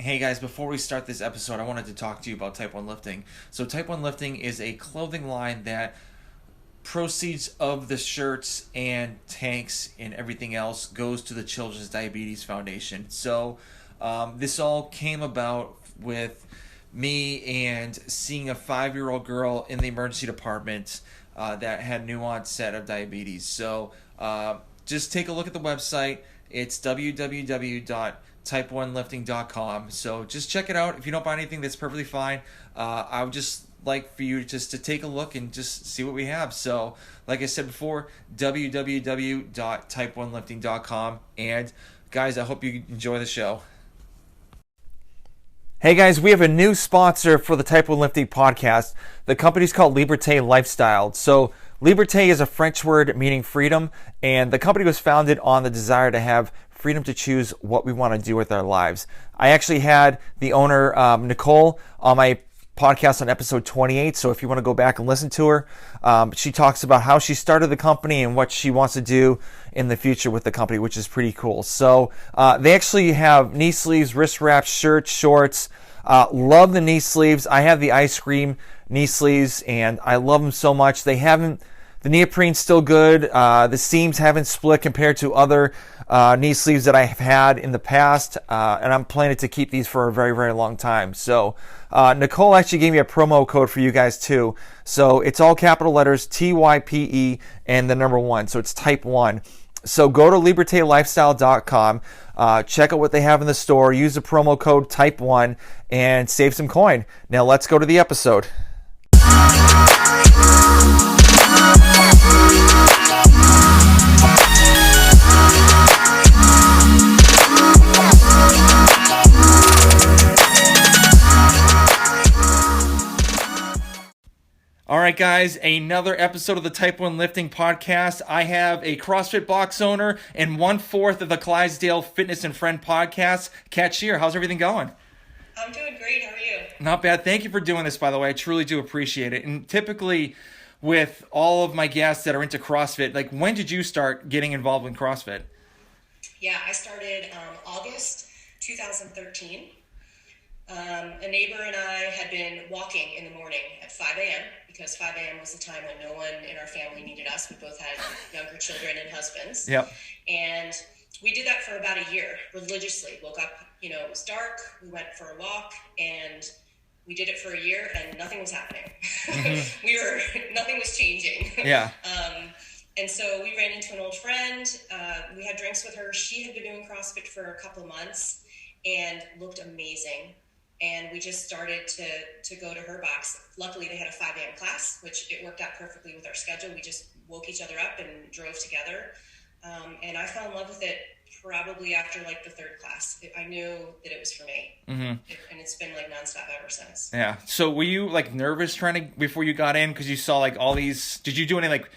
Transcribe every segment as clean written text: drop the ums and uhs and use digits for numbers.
Hey guys, before we start this episode, I wanted to talk to you about Type 1 lifting. So Type 1 lifting is a clothing line that proceeds of the shirts and tanks and everything else goes to the Children's Diabetes Foundation. So this all came about with me and seeing a 5-year-old girl in the emergency department that had new onset of diabetes. So just take a look at the website. It's www.type1lifting.com. So just check it out. If you don't buy anything, that's perfectly fine. I would just like for you just to take a look and just see what we have. So like I said before, www.type1lifting.com. And guys, I hope you enjoy the show. Hey guys, we have a new sponsor for the Type 1 Lifting podcast. The company's called Liberté Lifestyle. So Liberté is a French word meaning freedom, and the company was founded on the desire to have freedom to choose what we want to do with our lives. I actually had the owner, Nicole, on my podcast on episode 28, so if you want to go back and listen to her, she talks about how she started the company and what she wants to do in the future with the company, which is pretty cool. So they actually have knee sleeves, wrist wraps, shirts, shorts. Love the knee sleeves. I have the ice cream knee sleeves, and I love them so much. The neoprene's still good. The seams haven't split compared to other knee sleeves that I've had in the past, and I'm planning to keep these for a very, very long time. So Nicole actually gave me a promo code for you guys too. So it's all capital letters, TYPE, and the number 1. So it's Type 1. So go to libertelifestyle.com, check out what they have in the store, use the promo code Type 1, and save some coin. Now let's go to the episode. All right, guys, another episode of the Type 1 Lifting Podcast. I have a CrossFit box owner and 1/4 of the Clydesdale Fitness and Friend Podcast, Cat Scherer. How's everything going? I'm doing great. How are you? Not bad. Thank you for doing this, by the way. I truly do appreciate it. And typically, with all of my guests that are into CrossFit, like, when did you start getting involved in CrossFit? Yeah, I started August 2013. A neighbor and I had been walking in the morning at 5 a.m. because 5 a.m. was the time when no one in our family needed us. We both had younger children and husbands. Yep. And we did that for about a year religiously. Woke up, it was dark. We went for a walk and we did it for a year and nothing was happening. Mm-hmm. Nothing was changing. Yeah. And so we ran into an old friend. We had drinks with her. She had been doing CrossFit for a couple of months and looked amazing. And we just started to go to her box. Luckily, they had a 5 a.m. class, which it worked out perfectly with our schedule. We just woke each other up and drove together. And I fell in love with it probably after like the 3rd class. I knew that it was for me. Mm-hmm. And it's been like nonstop ever since. Yeah. So were you like nervous before you got in? Because you saw like all these, did you do any like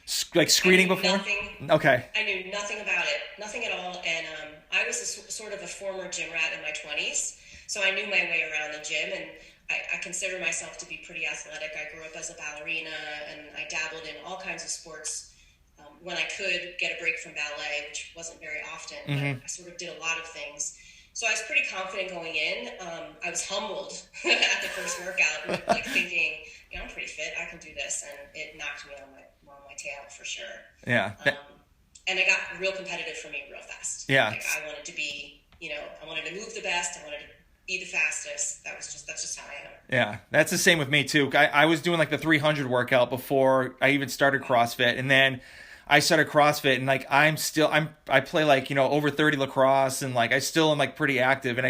screening before? Nothing. Okay. I knew nothing about it. Nothing at all. And I was sort of a former gym rat in my 20s. So I knew my way around the gym, and I consider myself to be pretty athletic. I grew up as a ballerina, and I dabbled in all kinds of sports when I could get a break from ballet, which wasn't very often. Mm-hmm. I sort of did a lot of things. So I was pretty confident going in. I was humbled at the first workout, like thinking, I'm pretty fit. I can do this, and it knocked me on my tail for sure. Yeah. And it got real competitive for me real fast. Yeah. Like I wanted to be, I wanted to move the best. I wanted to be the fastest. That's just how I am. Yeah, that's the same with me too. I was doing like the 300 workout before I even started CrossFit, and then I started CrossFit, and like I play like over 30 lacrosse, and like I still am like pretty active, and I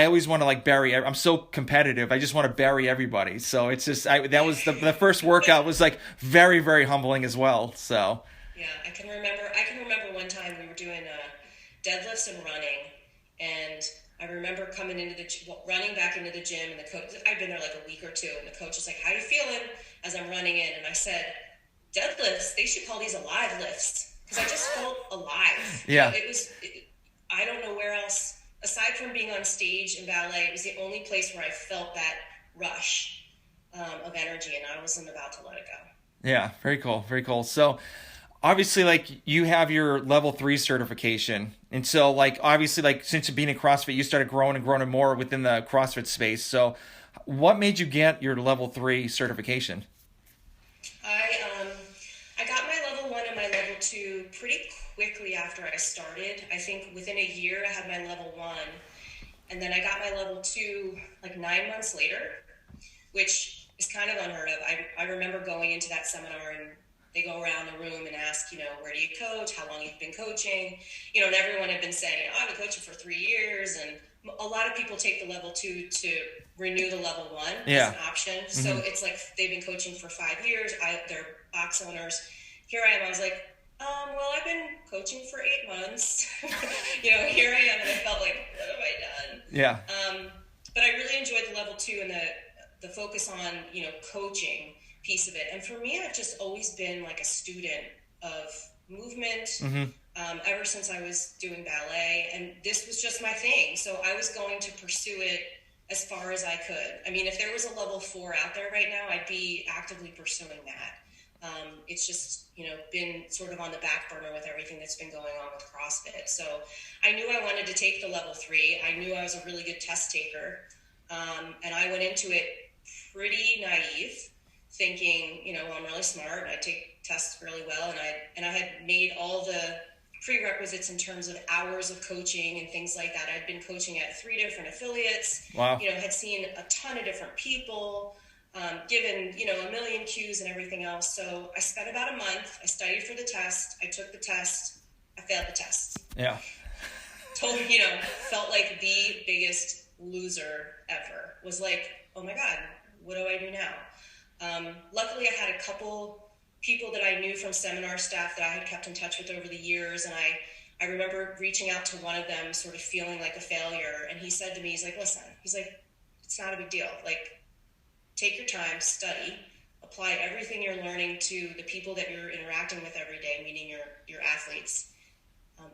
always want to like I'm so competitive. I just want to bury everybody. So it's just that was the first workout was like very, very humbling as well. So yeah, I can remember one time we were doing deadlifts and running, and I remember running back into the gym, and the coach, I'd been there like a week or two, and the coach was like, "How you feeling?" as I'm running in, and I said, "Deadlifts, they should call these alive lifts," because I just felt alive. Yeah. I don't know where else, aside from being on stage in ballet, it was the only place where I felt that rush of energy, and I wasn't about to let it go. Yeah, very cool, very cool. So obviously, like, you have your level 3 certification. And so, like, obviously, like, since you've been in CrossFit, you started growing and growing more within the CrossFit space. So what made you get your level 3 certification? I got my level 1 and my level 2 pretty quickly after I started. I think within a year I had my level 1, and then I got my level 2 like 9 months later, which is kind of unheard of. I remember going into that seminar, and they go around the room and ask, where do you coach? How long you've been coaching? And everyone had been saying, I've been coaching for 3 years. And a lot of people take the level 2 to renew the level 1 as an option. Mm-hmm. So it's like they've been coaching for 5 years. They're box owners. Here I am. I was like, well, I've been coaching for 8 months. Here I am. And I felt like, what have I done? Yeah. But I really enjoyed the level 2 and the focus on, coaching piece of it. And for me, I've just always been like a student of movement, ever since I was doing ballet, and this was just my thing. So I was going to pursue it as far as I could. I mean, if there was a level 4 out there right now, I'd be actively pursuing that. It's just, been sort of on the back burner with everything that's been going on with CrossFit. So I knew I wanted to take the level 3. I knew I was a really good test taker. And I went into it pretty naive, thinking, I'm really smart. I take tests really well. And I had made all the prerequisites in terms of hours of coaching and things like that. I'd been coaching at 3 different affiliates. Wow. Had seen a ton of different people, given, a million cues and everything else. So I spent about a month. I studied for the test. I took the test. I failed the test. Yeah. Totally, felt like the biggest loser ever. Was like, oh my God, what do I do now? Luckily, I had a couple people that I knew from seminar staff that I had kept in touch with over the years. And I remember reaching out to one of them, sort of feeling like a failure. And he said to me, he's like, listen, it's not a big deal. Like, take your time, study, apply everything you're learning to the people that you're interacting with every day, meaning your athletes,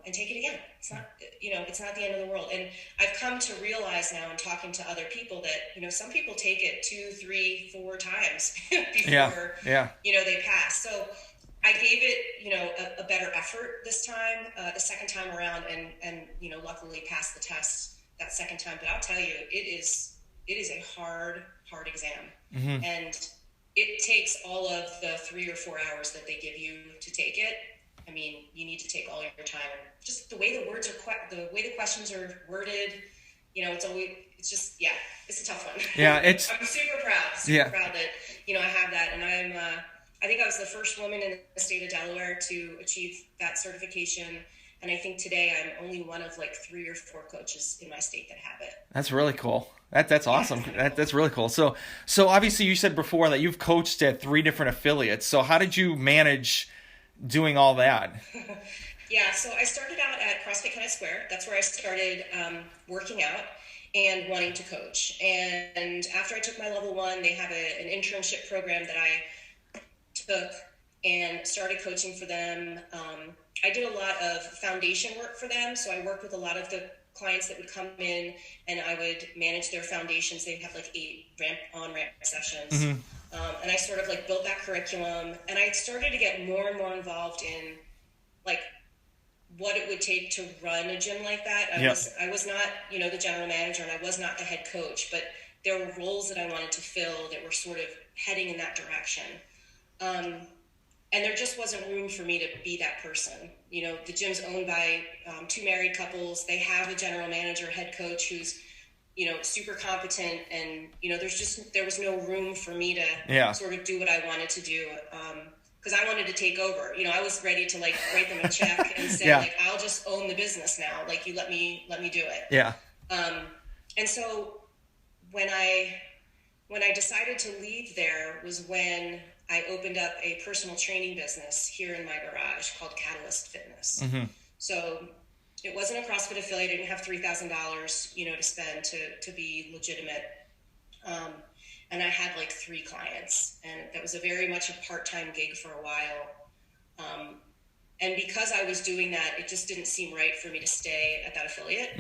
and take it again. It's not, it's not the end of the world. And I've come to realize now in talking to other people that, some people take it 2, 3, 4 times before, they pass. So I gave it, a better effort this time, the second time around, and luckily passed the test that second time. But I'll tell you, it is a hard exam. Mm-hmm. And it takes all of the 3 or 4 hours that they give you to take it. I mean, you need to take all your time. Just the way the words are, the way the questions are worded, it's a tough one. Yeah, I'm super proud that, I have that. And I think I was the first woman in the state of Delaware to achieve that certification. And I think today I'm only one of like 3 or 4 coaches in my state that have it. That's really cool. That's awesome. That's really cool. So obviously you said before that you've coached at 3 different affiliates. So how did you manage doing all that? Yeah, so I started out at CrossFit L3. That's where I started working out and wanting to coach. And after I took my level 1, they have an internship program that I took and started coaching for them. I did a lot of foundation work for them. So I worked with a lot of the clients that would come in, and I would manage their foundations. They'd have like 8 on-ramp sessions. Mm-hmm. And I sort of like built that curriculum, and I started to get more and more involved in like what it would take to run a gym like that. I was not, the general manager, and I was not the head coach, but there were roles that I wanted to fill that were sort of heading in that direction. And there just wasn't room for me to be that person. The gym's owned by 2 married couples. They have a general manager, head coach who's, super competent, and, there was no room for me to sort of do what I wanted to do. Because I wanted to take over. I was ready to like write them a check and say like, I'll just own the business now. Like, you let me do it. Yeah. And so when I decided to leave there was when I opened up a personal training business here in my garage called Catalyst Fitness. Mm-hmm. So it wasn't a CrossFit affiliate. I didn't have $3,000, to spend to be legitimate. And I had like 3 clients, and that was a very much a part-time gig for a while. And because I was doing that, it just didn't seem right for me to stay at that affiliate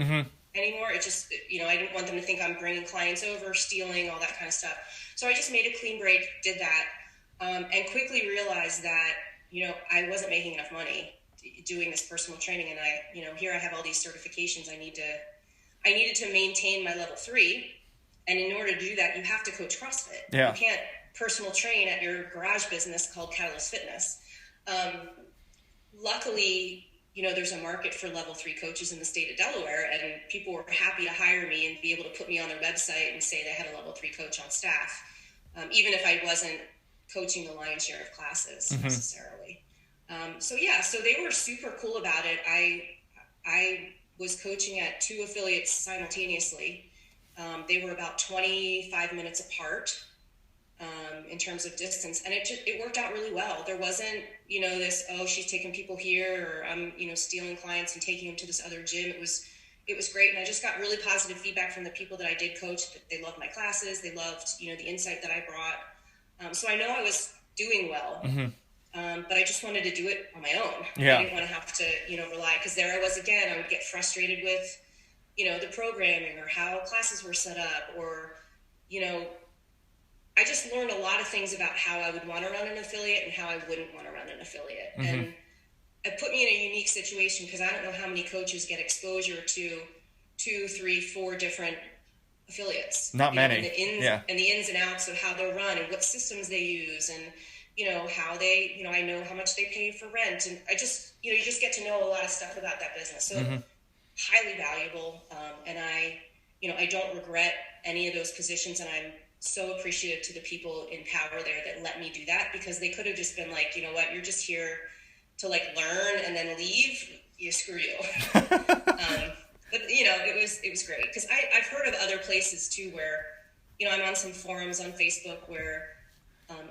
anymore. It just, I didn't want them to think I'm bringing clients over, stealing, all that kind of stuff. So I just made a clean break, did that. And quickly realized that I wasn't making enough money doing this personal training. And here I have all these certifications. I needed to maintain my level 3. And in order to do that, you have to coach CrossFit. Yeah. You can't personal train at your garage business called Catalyst Fitness. Luckily, there's a market for level 3 coaches in the state of Delaware, and people were happy to hire me and be able to put me on their website and say they had a level 3 coach on staff, even if I wasn't coaching the lion's share of classes necessarily. So they were super cool about it. I was coaching at 2 affiliates simultaneously. They were about 25 minutes apart in terms of distance, and it worked out really well. There wasn't this, oh, she's taking people here, or I'm stealing clients and taking them to this other gym. It was great, and I just got really positive feedback from the people that I did coach. That they loved my classes, they loved the insight that I brought. So I know I was doing well, but I just wanted to do it on my own. Yeah. I didn't want to have to rely, because there I was again. I would get frustrated with the programming or how classes were set up, or I just learned a lot of things about how I would want to run an affiliate and how I wouldn't want to run an affiliate. And it put me in a unique situation, because I don't know how many coaches get exposure to 2, 3, 4 different affiliates. Not many. And the ins and outs of how they're run and what systems they use, and how they, I know how much they pay for rent, and I just, you just get to know a lot of stuff about that business. So highly valuable. And I don't regret any of those positions, and I'm so appreciative to the people in power there that let me do that, because they could have just been like, what, you're just here to learn and then leave. Screw you. But it was great, because I've heard of other places too where I'm on some forums on Facebook where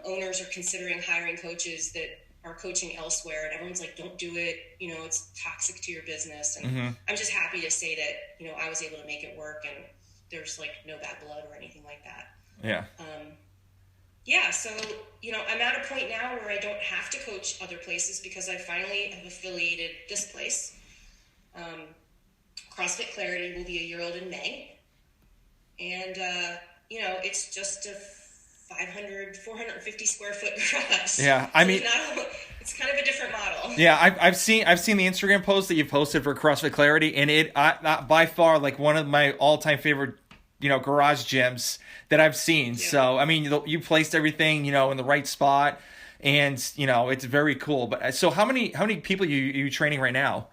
owners are considering hiring coaches that are coaching elsewhere, and everyone's like, don't do it, it's toxic to your business. And I'm just happy to say that I was able to make it work, and there's no bad blood or anything like that. So I'm at a point now where I don't have to coach other places, because I finally have affiliated this place. CrossFit Clarity will be a year old in May, and it's just a 450 square foot garage. Yeah, I mean, it's kind of a different model. Yeah, I've seen the Instagram post that you posted for CrossFit Clarity, and it by far one of my all-time favorite garage gyms that I've seen. Yeah. So I mean, you placed everything in the right spot, and it's very cool. But so how many people are you training right now?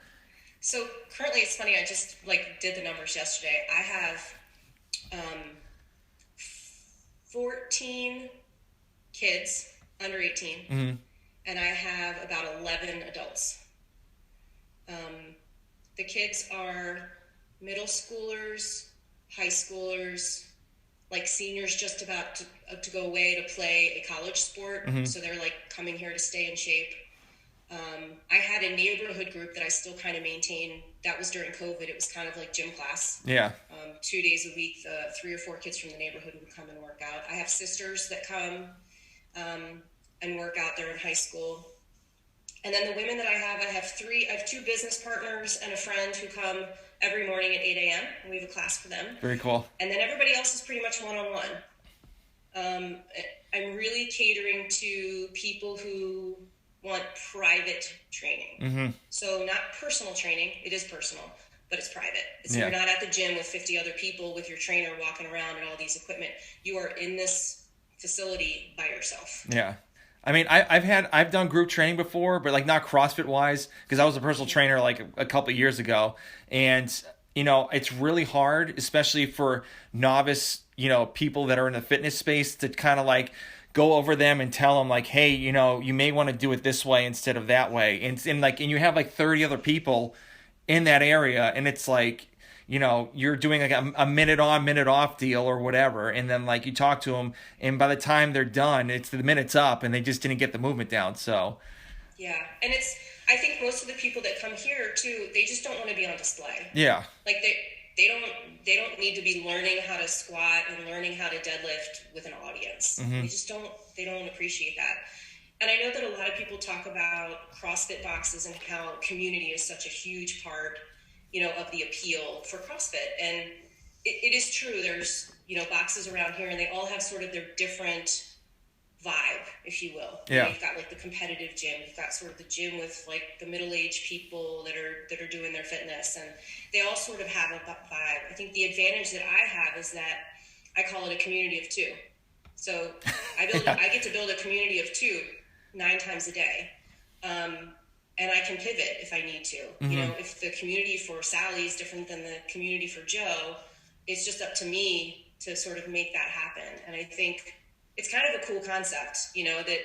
So currently, it's funny, I just did the numbers yesterday. I have 14 kids under 18, and I have about 11 adults. The kids are middle schoolers, high schoolers, seniors just about to go away to play a college sport. So they're coming here to stay in shape. I had a neighborhood group that I still kind of maintain. That was during COVID. It was kind of like gym class. Yeah. 2 days a week, 3 or 4 kids from the neighborhood would come and work out. I have sisters that come and work out there in high school. And then the women that I have 2 business partners and a friend who come every morning at 8 a.m. and we have a class for them. Very cool. And then everybody else is pretty much one-on-one. I'm really catering to people who want private training. So not personal training. It is personal, but it's private. You're not at the gym with 50 other people with your trainer walking around and all these equipment. You are in this facility by yourself. Yeah. I mean, I've done group training before, but not CrossFit wise, because I was a personal trainer a couple of years ago, and it's really hard, especially for novice people that are in the fitness space, to kind of go over them and tell them hey, you may want to do it this way instead of that way, and you have 30 other people in that area, and it's you're doing a minute on, minute off deal or whatever. And then you talk to them, and by the time they're done, it's the minute's up and they just didn't get the movement down. So, yeah. And I think most of the people that come here too, they just don't want to be on display. Yeah. They don't need to be learning how to squat and learning how to deadlift with an audience. They don't appreciate that. And I know that a lot of people talk about CrossFit boxes and how community is such a huge part of the appeal for CrossFit. And it is true. There's, boxes around here, and they all have sort of their different vibe, if you will. Yeah. You know, you've got like the competitive gym, you've got sort of the gym with like the middle-aged people that are doing their fitness, and they all sort of have a vibe. I think the advantage that I have is that I call it a community of two. So I get to build a community of two 9 times a day. And I can pivot if I need to. Mm-hmm. You know, if the community for Sally is different than the community for Joe, it's just up to me to sort of make that happen. And I think it's kind of a cool concept, you know, that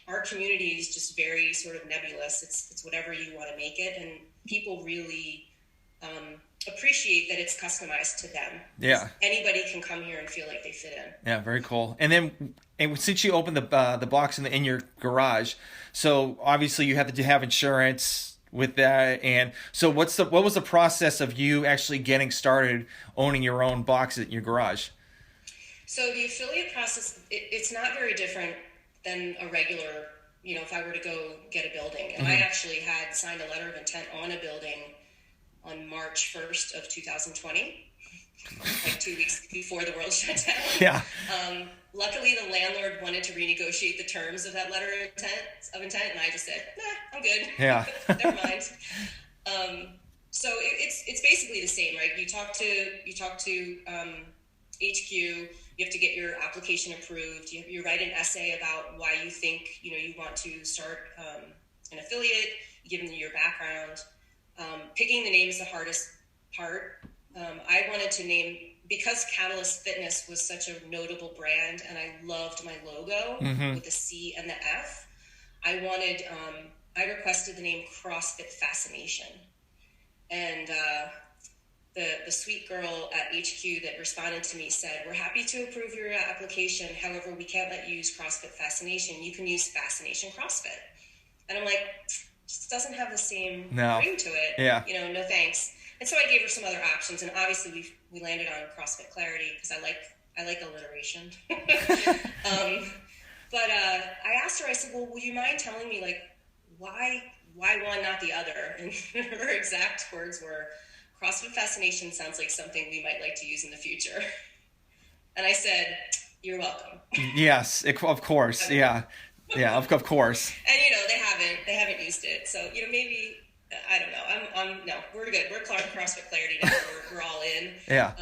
our community is just very sort of nebulous. It's whatever you want to make it. And people really appreciate that it's customized to them. Yeah. Anybody can come here and feel like they fit in. Yeah, very cool. And since you opened the box in your garage, so obviously you have to have insurance with that. And so what was the process of you actually getting started owning your own box at your garage? So the affiliate process, it's not very different than a regular, you know, if I were to go get a building. And I actually had signed a letter of intent on a building on March 1st of 2020, like 2 weeks before the world shut down. Yeah. Luckily, the landlord wanted to renegotiate the terms of that letter of intent, and I just said, "Nah, I'm good. Yeah. Never mind." So it's basically the same, right? You talk to HQ. You have to get your application approved. You write an essay about why you think you want to start an affiliate. You give them your background. Picking the name is the hardest part. I wanted to name, because Catalyst Fitness was such a notable brand and I loved my logo with the C and the F, I requested the name CrossFit Fascination. And the sweet girl at HQ that responded to me said, "We're happy to approve your application. However, we can't let you use CrossFit Fascination. You can use Fascination CrossFit." And I'm like, just doesn't have the same ring to it. Yeah. No thanks. And so I gave her some other options, and obviously we landed on CrossFit Clarity because I like alliteration. But I asked her, I said, "Well, would you mind telling me like why one, not the other?" And her exact words were, "CrossFit Fascination sounds like something we might like to use in the future." And I said, "You're welcome." Yes, of course. Yeah. Yeah, of course. And they haven't used it. So, maybe, I don't know. No, we're good. We're CrossFit Clarity now. We're all in. Yeah.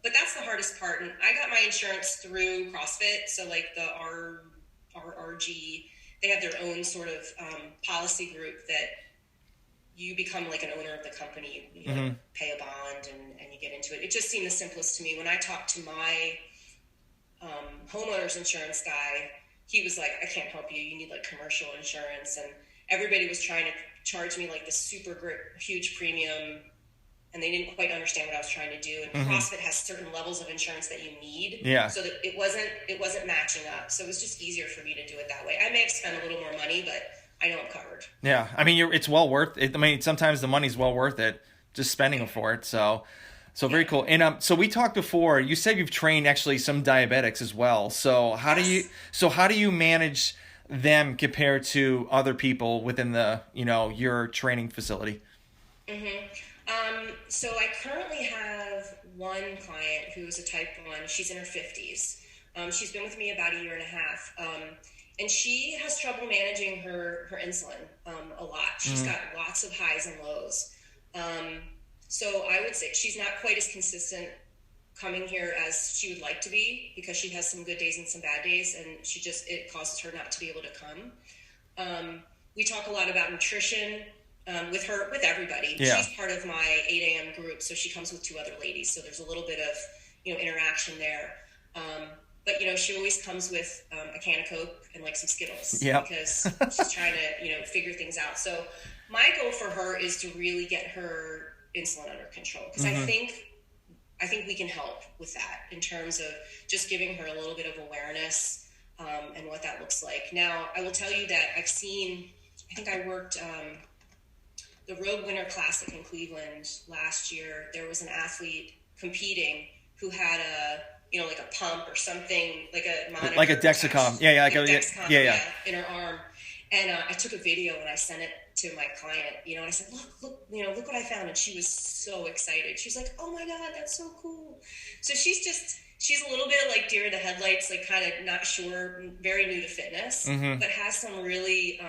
But that's the hardest part. And I got my insurance through CrossFit. So like the RRG, they have their own sort of policy group that you become like an owner of the company. You pay a bond and you get into it. It just seemed the simplest to me. When I talked to my homeowner's insurance guy, he was like, "I can't help you. You need like commercial insurance." And everybody was trying to charge me like this super huge premium, and they didn't quite understand what I was trying to do. And CrossFit has certain levels of insurance that you need, so that it wasn't matching up. So it was just easier for me to do it that way. I may have spent a little more money, but I know I'm covered. Yeah, I mean, it's well worth it. I mean, sometimes the money's well worth it, just spending for it. So very cool. And so we talked before. You said you've trained actually some diabetics as well. So how do you manage them compared to other people within the your training facility? So I currently have one client who is a type 1. She's in her 50s. She's been with me about a year and a half. And she has trouble managing her insulin a lot. She's got lots of highs and lows. So I would say she's not quite as consistent coming here as she would like to be, because she has some good days and some bad days, and it causes her not to be able to come. We talk a lot about nutrition with everybody. Yeah. She's part of my 8 a.m. group, so she comes with 2 other ladies. So there's a little bit of interaction there. But she always comes with a can of Coke and like some Skittles, because she's trying to figure things out. So my goal for her is to really get her insulin under control, because I think we can help with that in terms of just giving her a little bit of awareness and what that looks like. Now, I will tell you that I think I worked the Road Winter Classic in Cleveland last year. There was an athlete competing who had like a pump or something, like a monitor, like a Dexcom. Yeah, in her arm. And I took a video and I sent it to my client, and I said, look what I found. And she was so excited. She was like, "Oh my God, that's so cool." So she's just, she's a little bit like deer in the headlights, like kind of not sure, very new to fitness, but has some really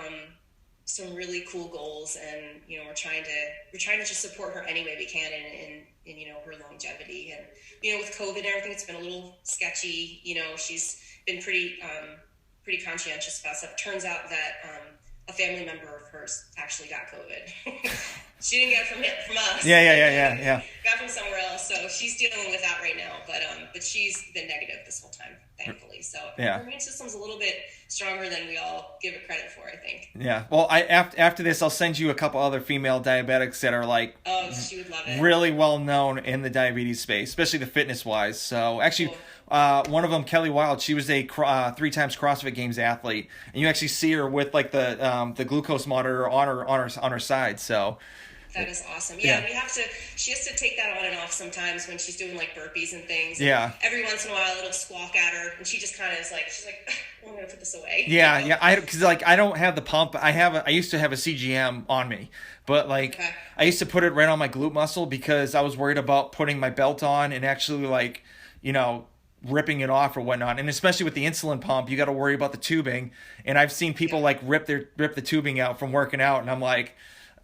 cool goals. And, you know, we're trying to just support her any way we can in, you know, her longevity. And, you know, with COVID and everything, it's been a little sketchy. You know, she's been pretty conscientious about stuff. Turns out that, a family member of hers actually got COVID. She didn't get it from us. Yeah. Got from somewhere else. So she's dealing with that right now. But she's been negative this whole time, thankfully. So her immune system's a little bit stronger than we all give it credit for, I think. Yeah. Well, after this, I'll send you a couple other female diabetics that are like, oh, she would love it. Really well known in the diabetes space, especially the fitness wise. So actually, cool. One of them, Kelly Wild, she was a 3 times CrossFit Games athlete, and you actually see her with like the glucose monitor on her side. So. That is awesome. Yeah, she has to take that on and off sometimes when she's doing like burpees and things. Yeah. And every once in a while it'll squawk at her and she just kind of is like, she's like, I'm going to put this away. Yeah, yeah. Because like I don't have the pump. I used to have a CGM on me, but like I used to put it right on my glute muscle because I was worried about putting my belt on and actually like, you know, ripping it off or whatnot. And especially with the insulin pump, you got to worry about the tubing. And I've seen people like rip the tubing out from working out, and I'm like,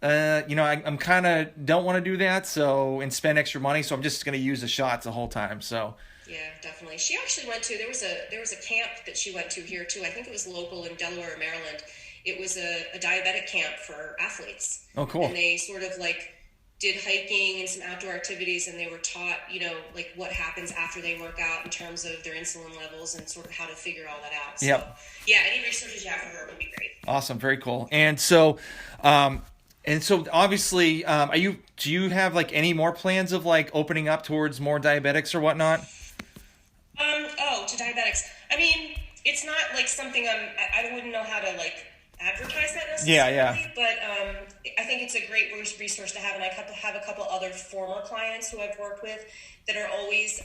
you know, I'm kind of don't want to do that, and spend extra money. So I'm just going to use the shots the whole time. So yeah, definitely. She actually went to there was a camp that she went to here too. I think it was local in Delaware, Maryland. It was a diabetic camp for athletes. Oh, cool. And they sort of like did hiking and some outdoor activities, and they were taught, you know, like what happens after they work out in terms of their insulin levels and sort of how to figure all that out. So, yeah, any research you have for her would be great. Awesome, very cool. And so obviously, do you have like any more plans of like opening up towards more diabetics or whatnot? To diabetics. I mean, it's not like something I wouldn't know how to like advertise that necessarily. Yeah. But I think it's a great resource to have, and I have a couple other former clients who I've worked with that are always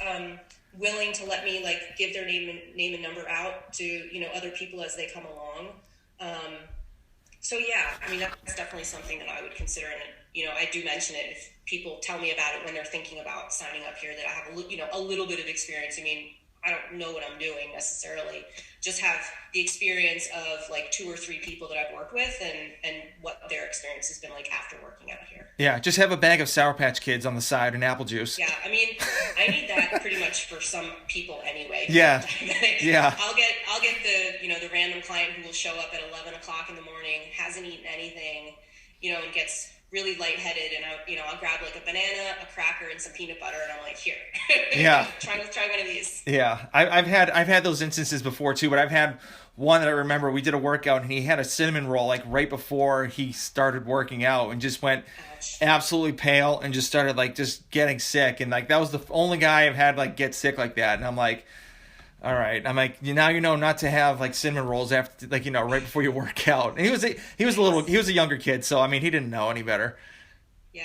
willing to let me like give their name and number out to, you know, other people as they come along. So yeah, I mean, that's definitely something that I would consider. And, you know, I do mention it if people tell me about it when they're thinking about signing up here, that I have a little bit of experience. I mean, I don't know what I'm doing necessarily, just have the experience of like 2 or 3 people that I've worked with and what their experience has been like after working out here. Yeah, just have a bag of Sour Patch Kids on the side and apple juice. Yeah, I mean, I need that pretty much for some people anyway. Yeah. I'll get the, you know, the random client who will show up at 11 o'clock in the morning, hasn't eaten anything, you know, and gets really lightheaded, and I'll grab like a banana, a cracker, and some peanut butter, and I'm like, here, yeah, try one of these. Yeah, I've had those instances before too, but I've had one that I remember. We did a workout, and he had a cinnamon roll like right before he started working out, and just went absolutely pale, and just started like just getting sick, and like that was the only guy I've had like get sick like that, and I'm like, all right. I'm like, now you know not to have like cinnamon rolls after, like, you know, right before you work out. And he was a younger kid, so I mean, he didn't know any better. Yeah.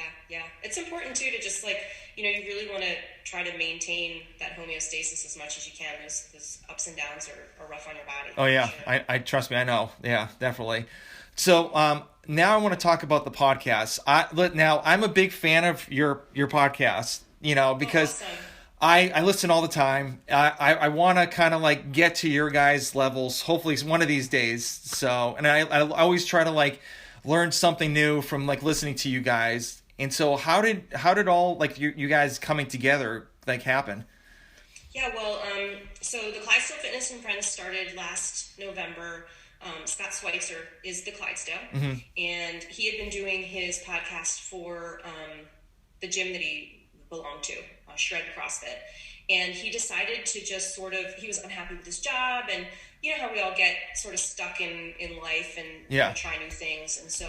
It's important too to just like, you know, you really want to try to maintain that homeostasis as much as you can. Those ups and downs are rough on your body. Oh yeah, sure. I trust me, I know. Yeah, definitely. So now I want to talk about the podcast. Now I'm a big fan of your podcast, you know, because. Awesome. I listen all the time. I want to kind of like get to your guys' levels, hopefully one of these days. So, and I always try to like learn something new from like listening to you guys. And so how did all like you guys coming together like happen? Yeah, well, so the Clydesdale Fitness and Friends started last November. Scott Schweitzer is the Clydesdale, and he had been doing his podcast for the gym that he belonged to, Shred CrossFit, and he decided to just he was unhappy with his job, and you know how we all get sort of stuck in life and you know, try new things, and so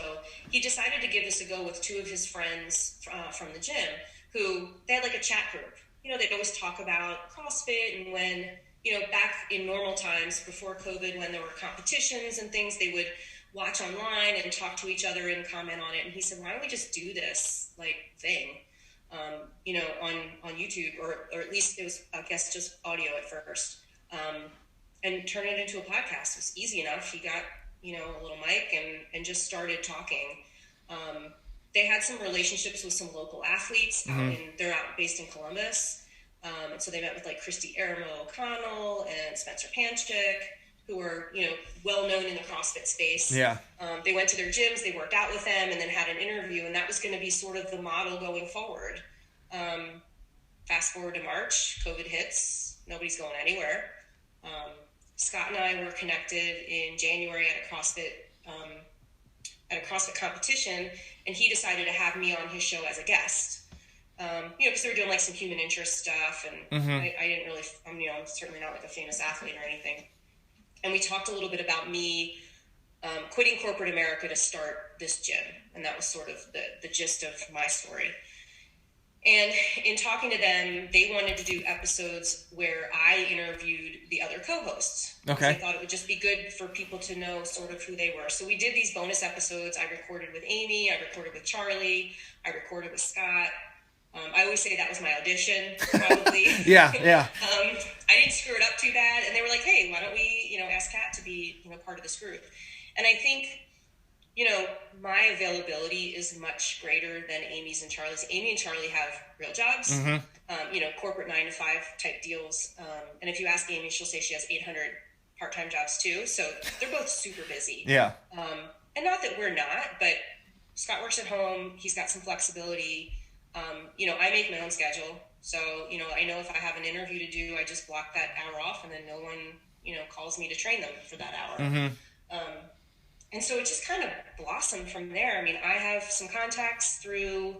he decided to give this a go with 2 of his friends from the gym, who they had like a chat group. You know, they'd always talk about CrossFit, and when, you know, back in normal times before COVID, when there were competitions and things, they would watch online and talk to each other and comment on it. And he said, why don't we just do this like thing, you know, on YouTube, or at least it was, I guess, just audio at first, and turn it into a podcast. It was easy enough. He got, you know, a little mic and just started talking. They had some relationships with some local athletes they're out based in Columbus. And so they met with like Christy Aramo O'Connell and Spencer Panchik, who were, well known in the CrossFit space. Yeah. They went to their gyms, they worked out with them, and then had an interview, and that was going to be sort of the model going forward. Fast forward to March, COVID hits, nobody's going anywhere. Scott and I were connected in January at a CrossFit competition, and he decided to have me on his show as a guest. Because they were doing like some human interest stuff, and I didn't really, I'm certainly not like a famous athlete or anything. And we talked a little bit about me quitting corporate America to start this gym, and that was sort of the gist of my story. And in talking to them, they wanted to do episodes where I interviewed the other co-hosts. Okay. I thought it would just be good for people to know sort of who they were. So we did these bonus episodes. I recorded with Amy. I recorded with Charlie. I recorded with Scott. I always say that was my audition, probably. Yeah. I didn't screw it up too bad. And they were like, hey, why don't we, ask Kat to be, part of this group. And I think, my availability is much greater than Amy's and Charlie's. Amy and Charlie have real jobs, corporate 9-to-5 type deals. And if you ask Amy, she'll say she has 800 part-time jobs too. So they're both super busy. Yeah. And not that we're not, but Scott works at home. He's got some flexibility. I make my own schedule. So, I know if I have an interview to do, I just block that hour off, and then no one, calls me to train them for that hour. And so it just kind of blossomed from there. I mean, I have some contacts through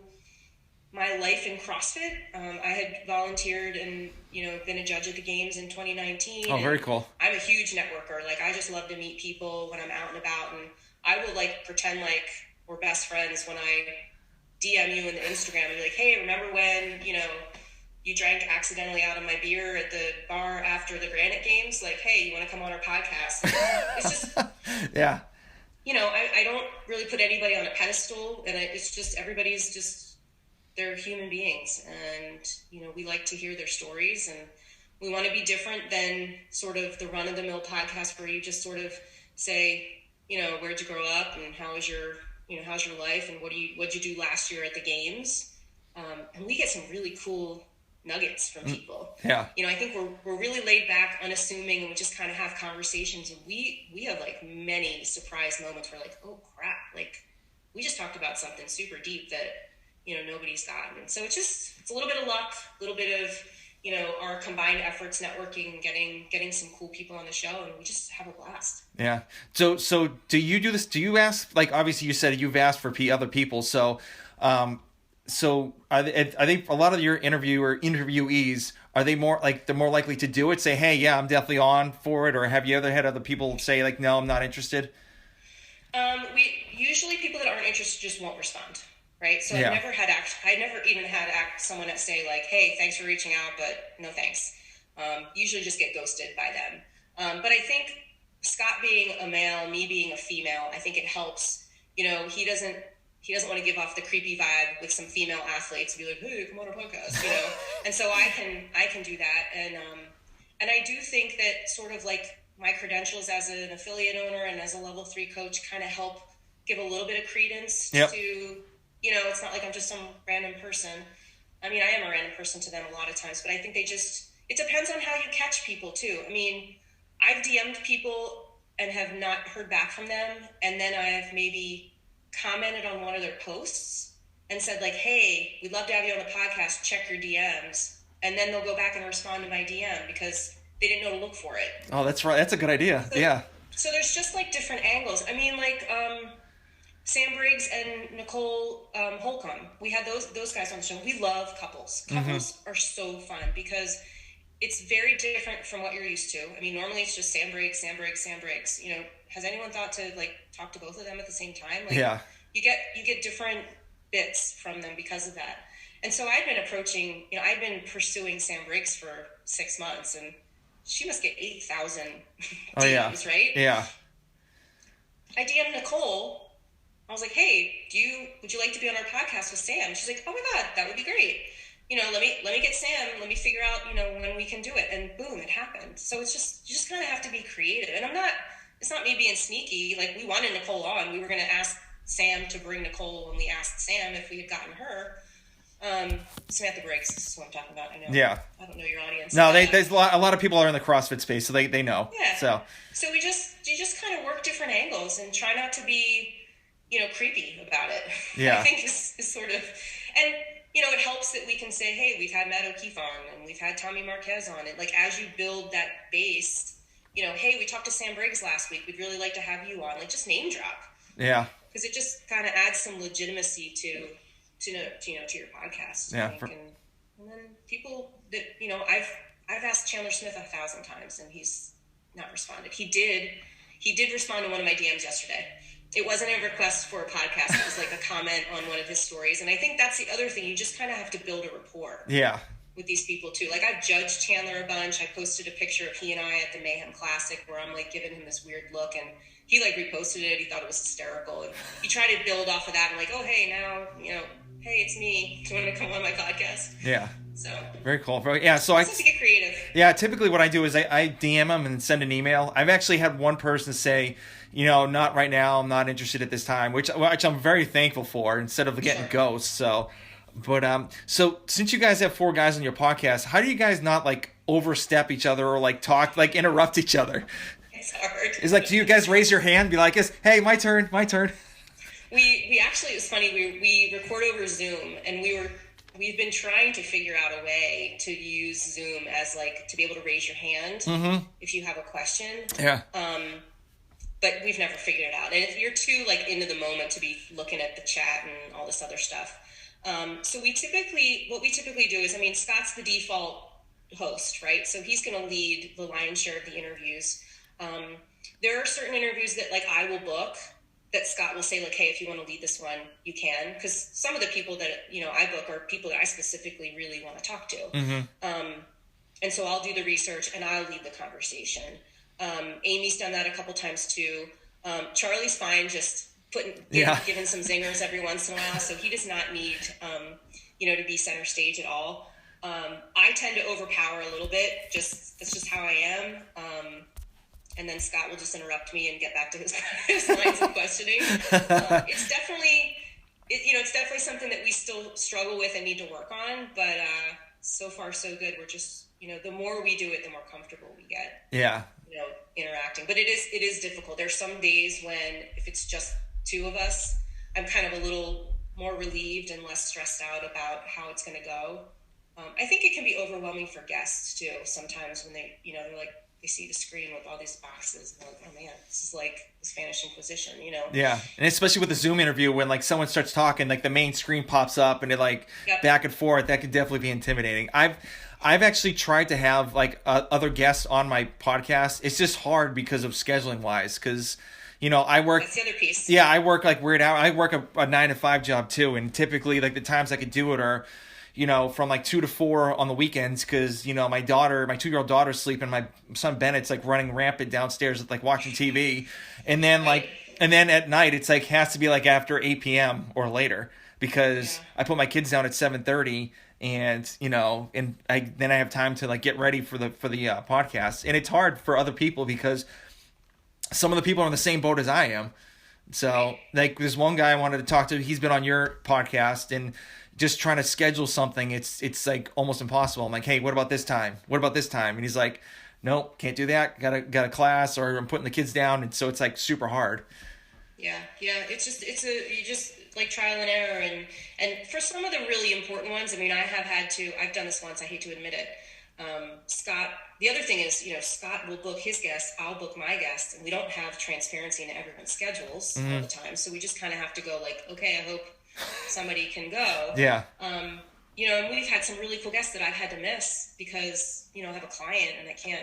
my life in CrossFit. I had volunteered and, been a judge at the games in 2019. Oh, very cool. I'm a huge networker. Like, I just love to meet people when I'm out and about, and I will pretend like we're best friends when I DM you in the Instagram and be like, hey, remember when, you drank accidentally out of my beer at the bar after the Granite Games? Like, hey, you want to come on our podcast? It's just, yeah. I don't really put anybody on a pedestal, and it's just, everybody's just, they're human beings, and, we like to hear their stories, and we want to be different than sort of the run-of-the-mill podcast where you just sort of say, where'd you grow up, and how's your life, and what'd you do last year at the games? And we get some really cool nuggets from people. Yeah. I think we're really laid back, unassuming, and we just kind of have conversations, and we have many surprise moments where oh crap, we just talked about something super deep that, nobody's gotten. And so it's a little bit of luck, a little bit of, our combined efforts, networking, and getting some cool people on the show, and we just have a blast. Yeah. So do you do this? Do you ask, obviously you said you've asked for other people. So I think a lot of your interviewees, are they more they're more likely to do it? Say, hey, yeah, I'm definitely on for it. Or have you ever had other people say no, I'm not interested? We usually, people that aren't interested just won't respond. Right. So yeah. I never even had someone that say hey, thanks for reaching out, but no thanks. Usually just get ghosted by them. But I think Scott being a male, me being a female, I think it helps. He doesn't want to give off the creepy vibe with some female athletes and be like, hey, come on our podcast, And so I can do that. And I do think that sort of my credentials as an affiliate owner and as a level 3 coach kind of help give a little bit of credence to, it's not like I'm just some random person. I mean, I am a random person to them a lot of times, but I think it depends on how you catch people too. I mean, I've DM'd people and have not heard back from them. And then I've maybe commented on one of their posts and said hey, we'd love to have you on the podcast, check your DMs. And then they'll go back and respond to my DM because they didn't know to look for it. Oh, that's right. That's a good idea. Yeah. So there's just different angles. I mean, Sam Briggs and Nicole Holcomb, we had those guys on the show. We love couples. Couples are so fun because it's very different from what you're used to. I mean, normally it's just Sam Briggs. Has anyone thought to talk to both of them at the same time? Yeah. You get different bits from them because of that. And so I've been pursuing Sam Briggs for 6 months, and she must get 8,000 DMs, right? Yeah. I DM'd Nicole. I was like, hey, would you like to be on our podcast with Sam? She's like, oh my God, that would be great. Let me get Sam, let me figure out, when we can do it. And boom, it happened. So it's just, you just kind of have to be creative. And it's not me being sneaky. We wanted Nicole on. We were going to ask Sam to bring Nicole when we asked Sam if we had gotten her. Samantha Briggs is what I'm talking about. I know. Yeah. I don't don't know your audience. No, there's a lot of people are in the CrossFit space, so they know. Yeah. So you just kind of work different angles and try not to be, creepy about it. Yeah. I think is sort of, and it helps that we can say, hey, we've had Matt O'Keefe on and we've had Tommy Marquez on. And like as you build that base, hey, we talked to Sam Briggs last week. We'd really like to have you on. Like just name drop. Yeah. Because it just kind of adds some legitimacy to your podcast. Yeah. And then people that I've asked Chandler Smith 1,000 times and he's not responded. He did respond to one of my DMs yesterday. It wasn't a request for a podcast. It was like a comment on one of his stories. And I think that's the other thing. You just kind of have to build a rapport. Yeah. With these people too. Like I've judged Chandler a bunch. I posted a picture of he and I at the Mayhem Classic where I'm like giving him this weird look and he like reposted it. He thought it was hysterical. And he tried to build off of that and like, oh, hey, now, hey, it's me. Do you want to come on my podcast? Yeah. So very cool. Yeah. So I have to get creative. Yeah. Typically what I do is I DM them and send an email. I've actually had one person say, not right now. I'm not interested at this time, which I'm very thankful for instead of getting ghosts. So, but, so since you guys have 4 guys on your podcast, how do you guys not like overstep each other or like talk, like interrupt each other? It's hard. It's like, do you guys raise your hand? Be like, hey, my turn. We actually, it was funny. We record over Zoom and we've been trying to figure out a way to use Zoom as like to be able to raise your hand if you have a question. Yeah. But we've never figured it out. And if you're too like into the moment to be looking at the chat and all this other stuff. So what we typically do is, Scott's the default host, right? So he's going to lead the lion's share of the interviews. There are certain interviews that like I will book that Scott will say like, hey, if you want to lead this one, you can. Because some of the people that, I book are people that I specifically really want to talk to. And so I'll do the research and I'll lead the conversation. Amy's done that a couple times too. Charlie's fine just giving some zingers every once in a while. So he does not need, to be center stage at all. I tend to overpower a little bit. That's just how I am. And then Scott will just interrupt me and get back to his lines of questioning. It's definitely something that we still struggle with and need to work on. But so far, so good. We're just, the more we do it, the more comfortable we get. Yeah. Interacting. But it is difficult. There's some days when if it's just 2 of us, I'm kind of a little more relieved and less stressed out about how it's going to go. I think it can be overwhelming for guests too. Sometimes when they, they're like, they see the screen with all these boxes and they're like, oh man, this is like the Spanish Inquisition, Yeah. And especially with the Zoom interview, when like someone starts talking, like the main screen pops up and it like back and forth, that could definitely be intimidating. I've actually tried to have like other guests on my podcast. It's just hard because of scheduling wise. Cause I work, that's the other piece. Yeah. I work like weird hours. I work a 9 to 5 job too. And typically like the times I could do it are, from like 2 to 4 on the weekends, because my 2-year-old daughter's sleeping. My son Bennett's like running rampant downstairs, like watching TV, and then at night it's like has to be like after 8 p.m. or later because I put my kids down at 7:30, and then I have time to like get ready for the podcast, and it's hard for other people because some of the people are in the same boat as I am. So like there's one guy I wanted to talk to. He's been on your podcast and. Just trying to schedule something, it's like almost impossible. I'm like, hey, what about this time? And he's like, nope, can't do that. Got a class, or I'm putting the kids down, and so it's like super hard. Yeah. You just like trial and error, and for some of the really important ones, I've done this once. I hate to admit it. Scott. The other thing is, Scott will book his guests, I'll book my guests, and we don't have transparency in everyone's schedules all the time. So we just kind of have to go like, okay, I hope somebody can go. Yeah. And we've had some really cool guests that I've had to miss because, I have a client and I can't,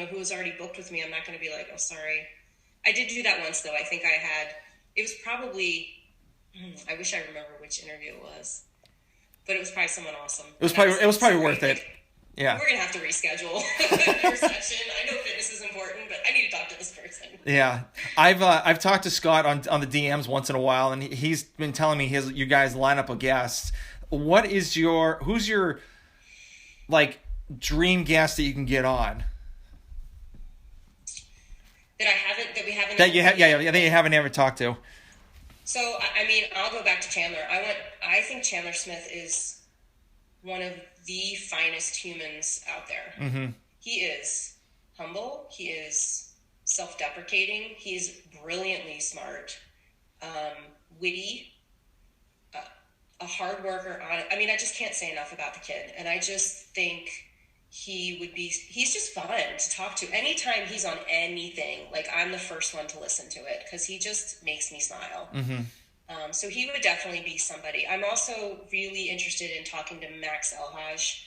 who was already booked with me. I'm not going to be like, oh, sorry. I did do that once though. I think it was probably, I wish I remember which interview it was, but it was probably someone awesome. It was probably worth it. Yeah. We're going to have to reschedule your session. I know fitness is important, but I need to talk to this person. Yeah. I've talked to Scott on the DMs once in a while, and he's been telling me you guys line up a guest. Who's your like dream guest that you can get on? That we haven't that you haven't ever talked to. So, I'll go back to Chandler. I think Chandler Smith is one of the finest humans out there. Mm-hmm. He is humble. He is self-deprecating. He's brilliantly smart, witty, a hard worker. I mean, I just can't say enough about the kid. And I just think he's just fun to talk to. Anytime he's on anything, like, I'm the first one to listen to it because he just makes me smile. Mm-hmm. So he would definitely be somebody. I'm also really interested in talking to Max Elhaj,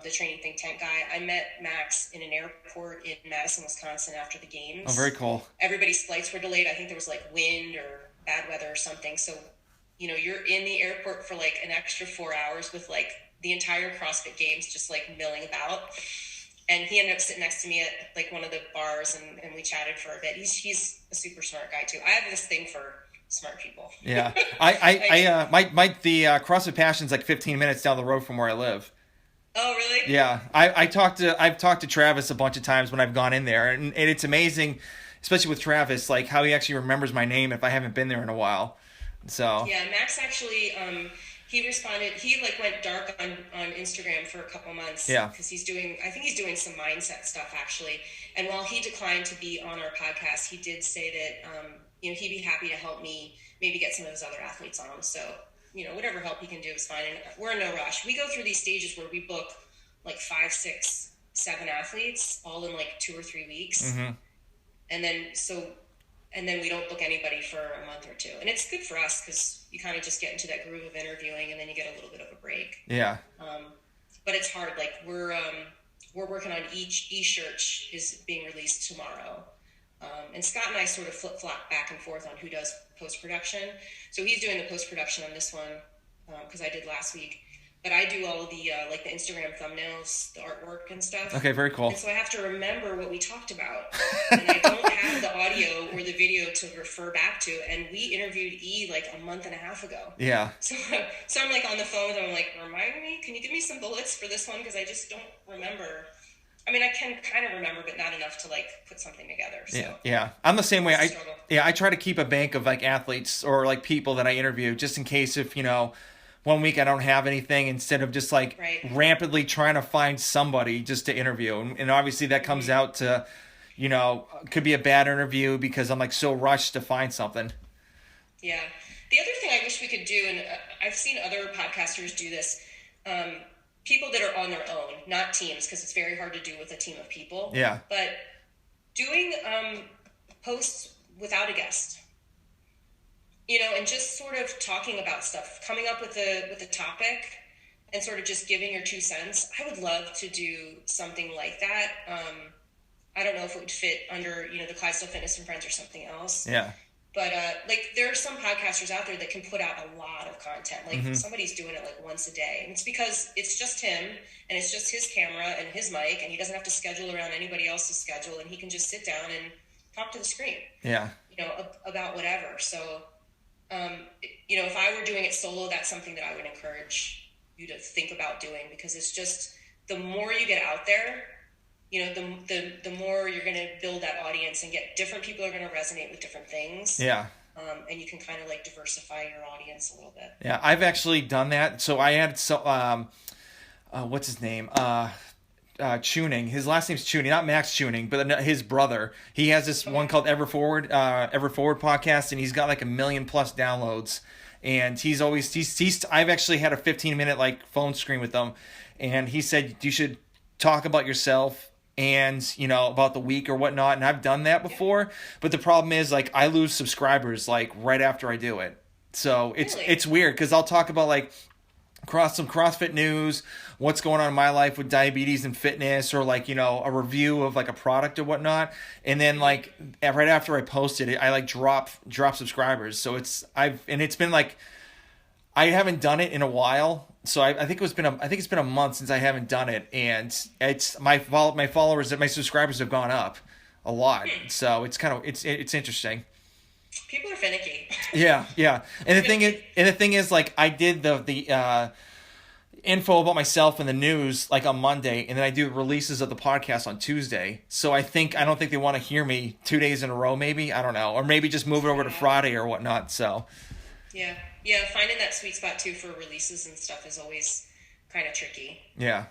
the training think tank guy. I met Max in an airport in Madison, Wisconsin after the games. Oh, very cool. Everybody's flights were delayed. I think there was like wind or bad weather or something. So, you're in the airport for like an extra 4 hours with like the entire CrossFit Games just like milling about. And he ended up sitting next to me at like one of the bars and we chatted for a bit. He's a super smart guy too. I have this thing for smart people. Yeah. The CrossFit Passion's like 15 minutes down the road from where I live. Oh, really? Yeah. I've talked to Travis a bunch of times when I've gone in there, and it's amazing, especially with Travis, like how he actually remembers my name if I haven't been there in a while. So yeah, Max actually he responded. He like went dark on Instagram for a couple months. Yeah, because I think he's doing some mindset stuff actually. And while he declined to be on our podcast, he did say that he'd be happy to help me maybe get some of his other athletes on. So whatever help he can do is fine. And we're in no rush. We go through these stages where we book like 5, 6, 7 athletes all in like 2 or 3 weeks, mm-hmm. and then we don't book anybody for a month or two. And it's good for us because you kind of just get into that groove of interviewing and then you get a little bit of a break. Yeah. But it's hard. Like we're working on e-shirt is being released tomorrow. And Scott and I sort of flip-flop back and forth on who does post-production. So he's doing the post-production on this one because I did last week. But I do all of the like the Instagram thumbnails, the artwork and stuff. Okay, very cool. And so I have to remember what we talked about. And I don't have the audio or the video to refer back to. And we interviewed E like a month and a half ago. Yeah. So I'm like on the phone with him. I'm like, remind me, can you give me some bullets for this one? Because I just don't remember. I mean, I can kind of remember, but not enough to like put something together. So yeah. I'm the same way. I try to keep a bank of like athletes or like people that I interview just in case if, one week I don't have anything, instead of just like rampantly trying to find somebody just to interview. And obviously that comes out to, could be a bad interview because I'm like so rushed to find something. Yeah. The other thing I wish we could do, and I've seen other podcasters do this, people that are on their own, not teams, because it's very hard to do with a team of people. Yeah. But doing posts without a guest. And just sort of talking about stuff, coming up with a topic and sort of just giving your 2 cents. I would love to do something like that. I don't know if it would fit under, the Clydesdale Fitness and Friends or something else. Yeah. But like there are some podcasters out there that can put out a lot of content. Like mm-hmm. somebody's doing it like once a day. And it's because it's just him and it's just his camera and his mic, and he doesn't have to schedule around anybody else's schedule, and he can just sit down and talk to the screen. Yeah. About whatever. So if I were doing it solo, that's something that I would encourage you to think about doing, because it's just the more you get out there, the more you're going to build that audience and get different people are going to resonate with different things. Yeah. And you can kind of like diversify your audience a little bit. Yeah, I've actually done that. So I had what's his name? Tuning. His last name's Tuning, not Max Tuning, but his brother. He has this one called Ever Forward podcast, and he's got like 1 million+ downloads. And I've actually had a 15-minute like phone screen with him, and he said you should talk about yourself and about the week or whatnot. And I've done that before, but the problem is like I lose subscribers like right after I do it. So it's weird because I'll talk about like some CrossFit news, what's going on in my life with diabetes and fitness, or like, a review of like a product or whatnot. And then like right after I posted it, I like drop subscribers. So it's been like, I haven't done it in a while. So I think it's been a month since I haven't done it. And it's my followers, my subscribers have gone up a lot. So it's it's interesting. People are finicky. Yeah. And the thing is, like, I did the info about myself in the news like on Monday, and then I do releases of the podcast on Tuesday. So I don't think they want to hear me 2 days in a row. Maybe, I don't know, or maybe just move it over to Friday or whatnot. So yeah, finding that sweet spot too for releases and stuff is always kind of tricky. Yeah.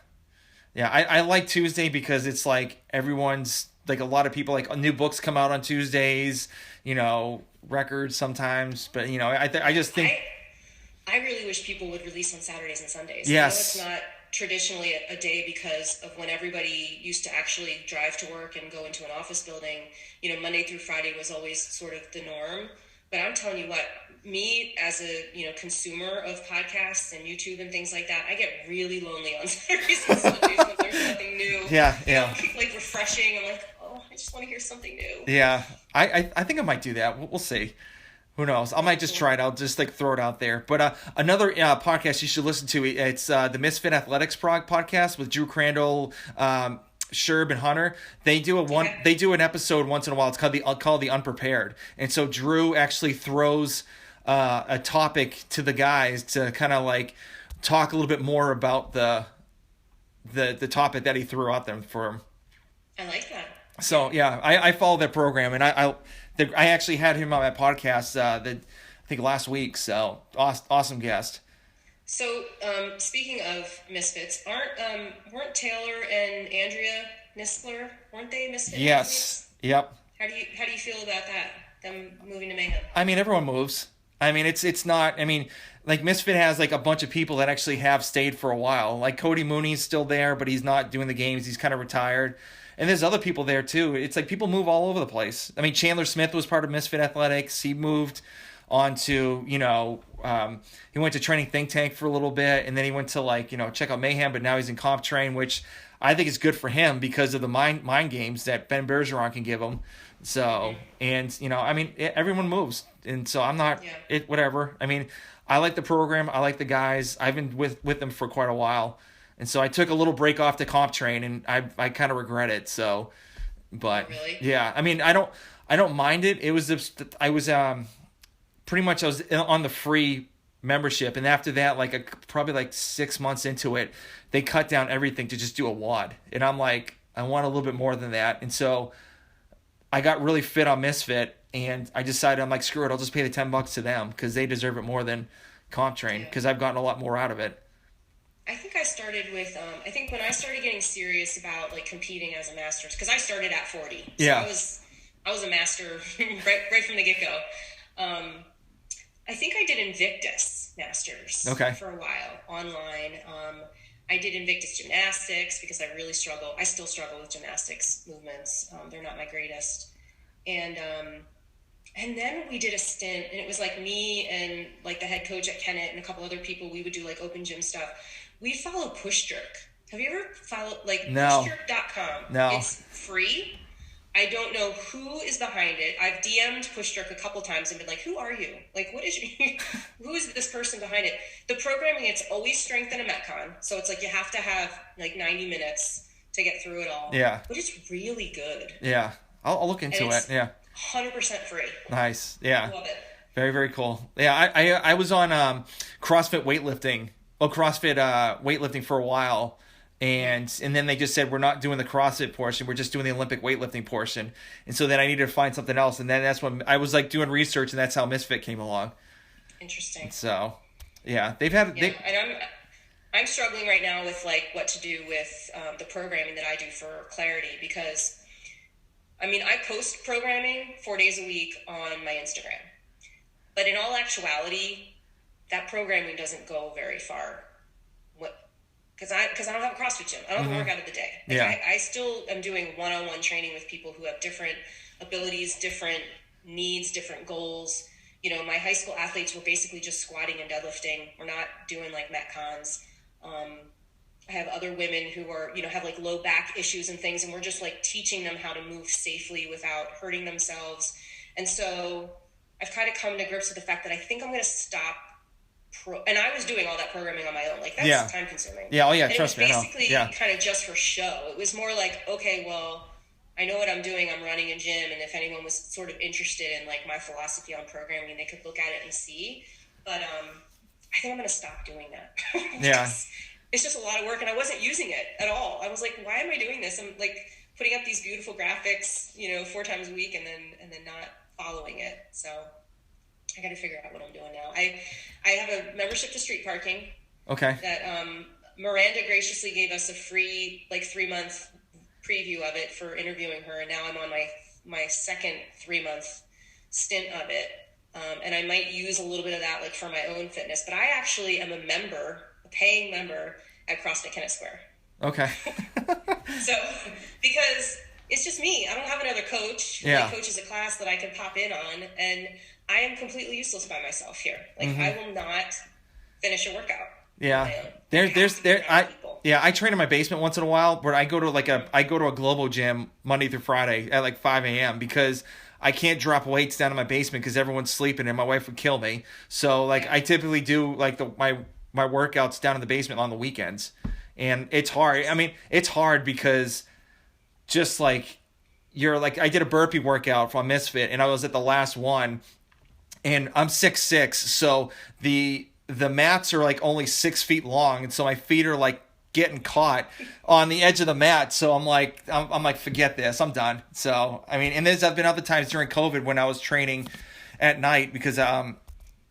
Yeah, I like Tuesday because it's like everyone's like a lot of people like new books come out on Tuesdays, records sometimes, but I just think I really wish people would release on Saturdays and Sundays. Yes. I know it's not traditionally a day because of when everybody used to actually drive to work and go into an office building. Monday through Friday was always sort of the norm. But I'm telling you what, me as a consumer of podcasts and YouTube and things like that, I get really lonely on Saturdays and Sundays when there's nothing new. Yeah. Like refreshing. I'm like, oh, I just want to hear something new. Yeah, I think I might do that. We'll see. Who knows? I might just try it. I'll just like throw it out there. But another podcast you should listen to. It's the Misfit Athletics podcast with Drew Crandall, Sherb, and Hunter. They do They do an episode once in a while. It's called the Unprepared. And so Drew actually throws a topic to the guys to kind of like talk a little bit more about the topic that he threw out there for him. I like that. So yeah, I follow that program, and I actually had him on my podcast I think last week. So awesome guest. So speaking of misfits, weren't Taylor and Andrea Nisler, weren't they misfits? Yes. Athletes? Yep. How do you feel about that? Them moving to Mayhem? I mean, everyone moves. I mean, it's not. I mean, like Misfit has like a bunch of people that actually have stayed for a while. Like Cody Mooney's still there, but he's not doing the games. He's kind of retired. And there's other people there too. It's like people move all over the place. I mean, Chandler Smith was part of Misfit Athletics. He moved on to, he went to Training Think Tank for a little bit, and then he went to check out Mayhem, but now he's in Comp Train, which I think is good for him because of the mind games that Ben Bergeron can give him. So, and, I mean, everyone moves. And so I'm not, whatever. I mean, I like the program. I like the guys. I've been with them for quite a while. And so I took a little break off the Comp Train, and I kind of regret it. So, but really? Yeah, I mean, I don't mind it. It was I was pretty much I was on the free membership, and after that, probably 6 months into it, they cut down everything to just do a WOD, and I'm like, I want a little bit more than that, and so I got really fit on Misfit, and I decided I'm like, screw it, I'll just pay the $10 to them because they deserve it more than Comp Train because I've gotten a lot more out of it. I think I started with, I think when I started getting serious about competing as a master's, because I started at 40. So yeah. I was a master right from the get-go. I think I did Invictus Masters for a while online. I did Invictus Gymnastics because I really struggle. I still struggle with gymnastics movements. They're not my greatest. And then we did a stint, and it was me and the head coach at Kennett and a couple other people. We would do open gym stuff. We follow Push Jerk. Have you ever followed No. pushjerk.com? No. It's free. I don't know who is behind it. I've DM'd Push Jerk a couple times and been like, who are you? What is who is this person behind it? The programming, it's always strength and a Metcon. So it's you have to have 90 minutes to get through it all. Yeah. But it's really good. Yeah. I'll look into it. Yeah. 100% free. Nice. Yeah. Love it. Very, very cool. Yeah. I was on CrossFit weightlifting. CrossFit weightlifting for a while. And then they just said, we're not doing the CrossFit portion. We're just doing the Olympic weightlifting portion. And so then I needed to find something else. And then that's when I was doing research, and that's how Misfit came along. Interesting. So, yeah, they've had. Yeah, and I'm struggling right now with what to do with the programming that I do for Clarity, because I post programming 4 days a week on my Instagram, but in all actuality, that programming doesn't go very far. Because I don't have a CrossFit gym. I don't have a workout of the day. I still am doing one-on-one training with people who have different abilities, different needs, different goals. My high school athletes were basically just squatting and deadlifting. We're not doing Metcons. I have other women who are, have low back issues and things, and we're just teaching them how to move safely without hurting themselves. And so I've kind of come to grips with the fact that I think I'm going to stop. And I was doing all that programming on my own. That's time consuming. Yeah. Oh yeah. And Trust me. It was was basically kind of just for show. It was more okay, well, I know what I'm doing. I'm running a gym, and if anyone was sort of interested in my philosophy on programming, they could look at it and see. But I think I'm going to stop doing that. Yeah. It's just a lot of work, and I wasn't using it at all. I was why am I doing this? I'm putting up these beautiful graphics, 4 times a week, and then not following it. So I got to figure out what I'm doing now. I have a membership to Street Parking. Okay. That Miranda graciously gave us a free, like 3-month preview of it for interviewing her. And now I'm on my second 3-month stint of it. And I might use a little bit of that like for my own fitness, but I actually am a paying member at CrossFit Kennett Square. Okay. So, because it's just me. I don't have another coach who coaches a class that I can pop in on, and I am completely useless by myself here. Like, I will not finish a workout. Yeah. I train in my basement once in a while, but I go to a global gym Monday through Friday at like 5 a.m. because I can't drop weights down in my basement because everyone's sleeping and my wife would kill me. So like I typically do like my workouts down in the basement on the weekends. And it's hard. I mean, it's hard because just like I did a burpee workout from Misfit and I was at the last one and I'm 6'6", so the mats are like only 6 feet long, and so my feet are like getting caught on the edge of the mat. So I'm like, forget this, I'm done. So I mean, and there's been other times during COVID when I was training at night because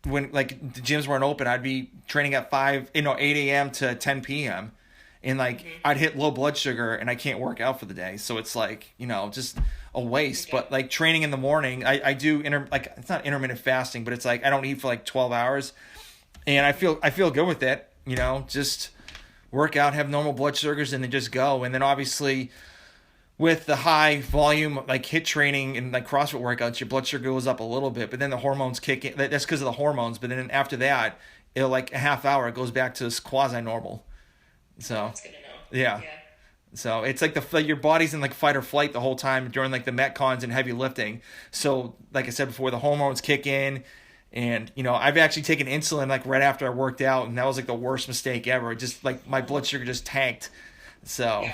when like the gyms weren't open, I'd be training at 8 a.m. to 10 p.m. and like I'd hit low blood sugar and I can't work out for the day. So it's like, just a waste. But like training in the morning, I do it's not intermittent fasting, but it's like I don't eat for like 12 hours. And I feel good with it, just work out, have normal blood sugars, and then just go. And then obviously with the high volume, like HIIT training and like CrossFit workouts, your blood sugar goes up a little bit, but then the hormones kick in. That's because of the hormones. But then after that, it'll like a half hour, it goes back to quasi-normal. So that's good to know. Yeah. So it's like your body's in like fight or flight the whole time during like the Metcons and heavy lifting. So like I said before, the hormones kick in. And, I've actually taken insulin like right after I worked out, and that was like the worst mistake ever. Just like my blood sugar just tanked. So,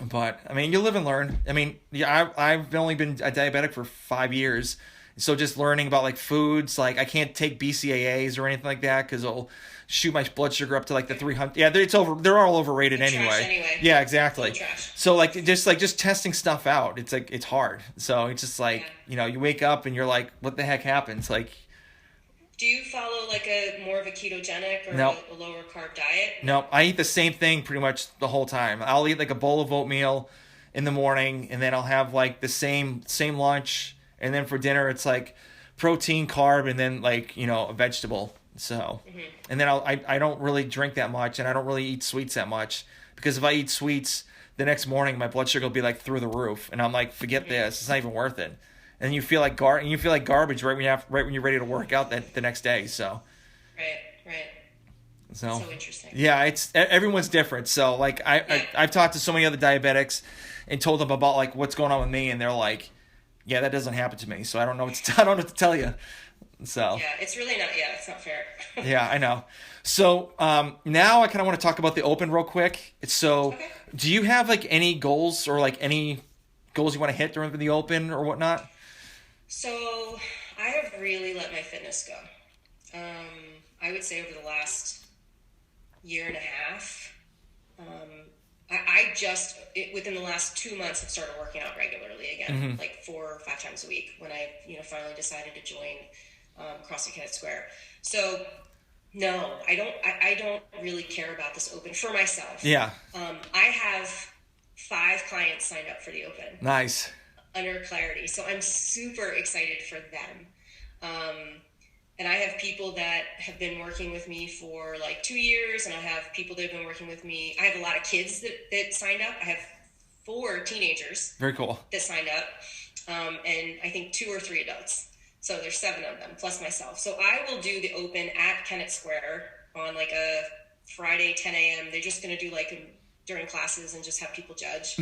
but I mean, you live and learn. I mean, I've only been a diabetic for 5 years. So just learning about like foods, like I can't take BCAAs or anything like that because it'll shoot my blood sugar up to like the 300. Yeah, they're all overrated anyway. Yeah, exactly. So like just testing stuff out. It's like, it's hard. So it's just like, you wake up and you're like, what the heck happens? Like, do you follow like more of a ketogenic or a lower carb diet? No, I eat the same thing pretty much the whole time. I'll eat like a bowl of oatmeal in the morning, and then I'll have like the same lunch, and then for dinner it's like protein, carb, and then like a vegetable. So, and then I don't really drink that much, and I don't really eat sweets that much because if I eat sweets the next morning, my blood sugar will be like through the roof, and I'm like, forget this, it's not even worth it. And you feel like garbage right when you're ready to work out the next day. So, right. So interesting. Yeah, everyone's different. So like I've talked to so many other diabetics and told them about like what's going on with me, and they're like, yeah, that doesn't happen to me. So I don't know what to tell you. So yeah, it's really not. Yeah, it's not fair. Yeah, I know. So now I kind of want to talk about the Open real quick. So do you have like any goals or like any goals you want to hit during the Open or whatnot? So I have really let my fitness go. I would say over the last year and a half, within the last 2 months have started working out regularly again, like 4 or 5 times a week when I, finally decided to join CrossFit Kennett Square. So no, I don't really care about this Open for myself. Yeah. I have 5 clients signed up for the Open. Nice. Under Clarity. So I'm super excited for them. And I have people that have been working with me for like 2 years, and I have people that have been working with me. I have a lot of kids that signed up. I have 4 teenagers. Very cool. That signed up. And I think 2 or 3 adults. So there's 7 of them, plus myself. So I will do the Open at Kennett Square on like a Friday, 10 a.m. They're just going to do like during classes and just have people judge.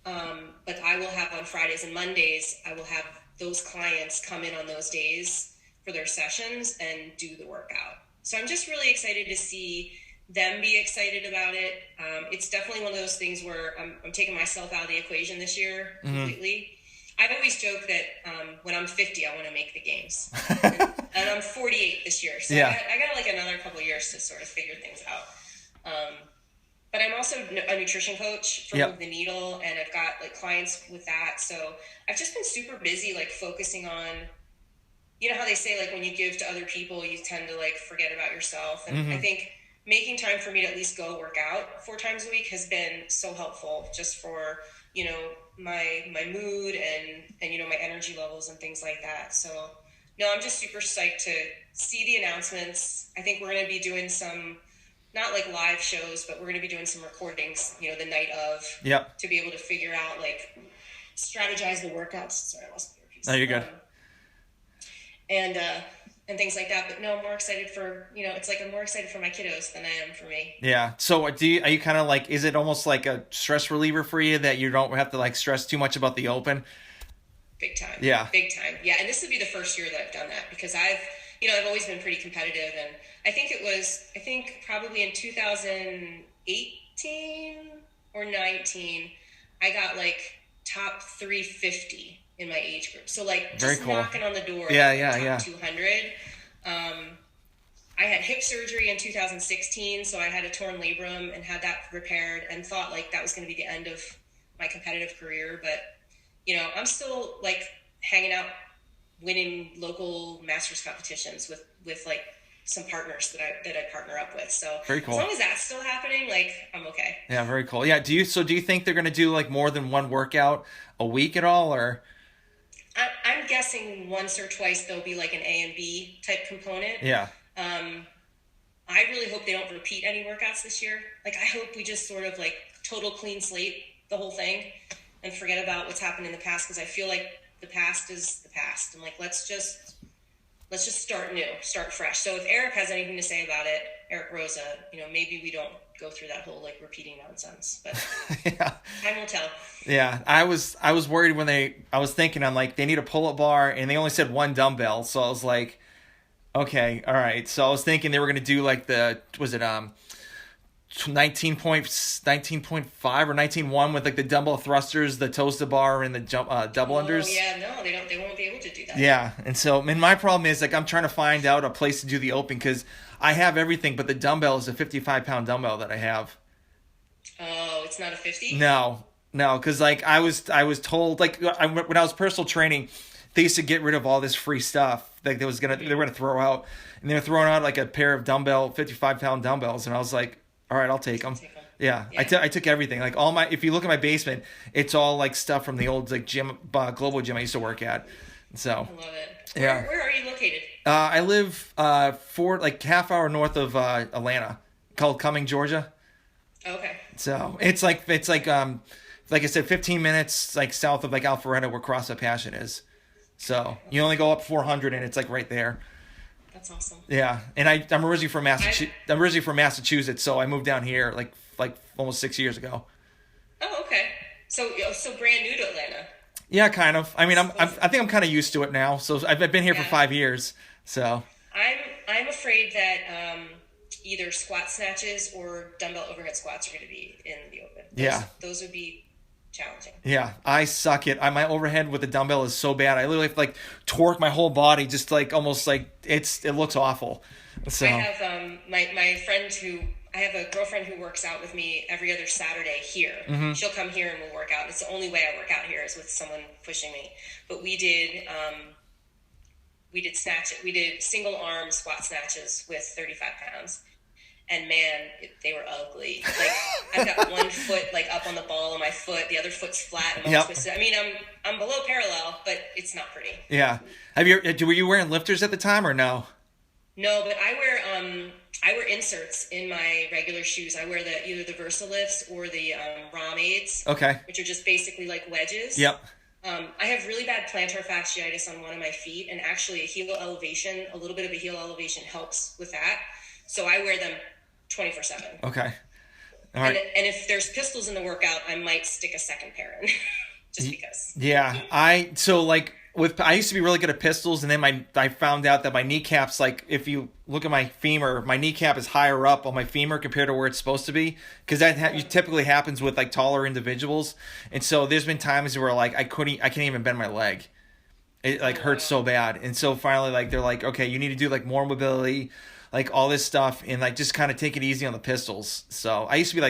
But I will have on Fridays and Mondays, I will have those clients come in on those days for their sessions and do the workout. So I'm just really excited to see them be excited about it. It's definitely one of those things where I'm taking myself out of the equation this year completely. I've always joked that when I'm 50, I want to make the games. And I'm 48 this year. So I got like another couple of years to sort of figure things out. But I'm also a nutrition coach for Move the Needle, and I've got like clients with that. So I've just been super busy, like focusing on, how they say, like when you give to other people, you tend to like forget about yourself. And I think making time for me to at least go work out 4 times a week has been so helpful just for, you know, my mood and, you know, my energy levels and things like that. So no, I'm just super psyched to see the announcements. I think we're going to be doing some, not like live shows, but we're going to be doing some recordings, you know, the night of, Yep. to be able to figure out, like, strategize the workouts. Sorry, I lost my earpiece. No, you're good. And things like that. But no, I'm more excited for, you know, it's like I'm more excited for my kiddos than I am for me. Yeah. So are you kind of like, is it almost like a stress reliever for you that you don't have to like stress too much about the open? Big time. Yeah. Big time. Yeah. And this would be the first year that I've done that because I've always been pretty competitive. And I think probably in 2018 or 19, I got like top 350 in my age group. So like Very just cool. knocking on the door. Yeah. 200. I had hip surgery in 2016. So I had a torn labrum and had that repaired and thought like that was going to be the end of my competitive career. But, you know, I'm still like hanging out, winning local masters competitions with like some partners that I partner up with. So very cool. As long as that's still happening, like I'm okay. Yeah, very cool. Yeah, do you think they're going to do like more than one workout a week at all, or? I'm guessing once or twice there'll be like an A and B type component. Yeah. I really hope they don't repeat any workouts this year. Like I hope we just sort of like total clean slate the whole thing and forget about what's happened in the past because I feel like the past is the past. I'm like, let's just start new, start fresh. So if Eric has anything to say about it, Eric Rosa, you know, maybe we don't go through that whole like repeating nonsense, but yeah. Time will tell. Yeah. I was worried I was thinking, I'm like, they need a pull-up bar and they only said one dumbbell. So I was like, okay, all right. So I was thinking they were going to do like 19.5 or 19.1 with like the dumbbell thrusters, the toes to bar, and the double unders. Oh yeah, no, they won't be able to do that. Yeah, and so my problem is like I'm trying to find out a place to do the open because I have everything, but the dumbbell is a 55-pound dumbbell that I have. Oh, it's not a 50? No, because like I was told like when I was personal training, they used to get rid of all this free stuff like they were gonna throw out, and they were throwing out like a pair of 55-pound dumbbells, and I was like, all right, I'll take them. Yeah. I took everything. Like if you look at my basement, it's all like stuff from the old like gym, global gym I used to work at. So. I love it. Yeah. Where are you located? I live half hour north of Atlanta, called Cumming, Georgia. Okay. So it's like I said, 15 minutes like south of like Alpharetta where CrossFit Passion is. So you only go up 400 and it's like right there. That's awesome. Yeah, and I'm originally from Massachusetts, so I moved down here like almost 6 years ago. Oh, okay. So brand new to Atlanta. Yeah, kind of. I mean, I think I'm kind of used to it now. So I've been here for 5 years. So I'm afraid that either squat snatches or dumbbell overhead squats are going to be in the open. Those would be challenging. Yeah, I suck it. My overhead with the dumbbell is so bad. I literally have to like torque my whole body, just like almost like it looks awful. So I have my friend I have a girlfriend who works out with me every other Saturday here. Mm-hmm. She'll come here and we'll work out. It's the only way I work out here is with someone pushing me. But we did single arm squat snatches with 35 pounds. And man, they were ugly. Like I've got one foot like up on the ball of my foot, the other foot's flat and all twisted. I mean, I'm below parallel, but it's not pretty. Yeah. Were you wearing lifters at the time or no? No, but I wear inserts in my regular shoes. I wear either the Versalifts or the ROM 8s. Okay. Which are just basically like wedges. Yep. I have really bad plantar fasciitis on one of my feet, and actually a little bit of a heel elevation helps with that. So I wear them 24/7. Okay. All right. And if there's pistols in the workout, I might stick a second pair in, just because. Yeah, I used to be really good at pistols, and then I found out that my kneecaps, like if you look at my femur, my kneecap is higher up on my femur compared to where it's supposed to be, because that typically happens with like taller individuals, and so there's been times where like I can't even bend my leg. It like hurts so bad, and so finally like they're like, okay, you need to do like more mobility, like all this stuff, and like just kind of take it easy on the pistols. So I used to be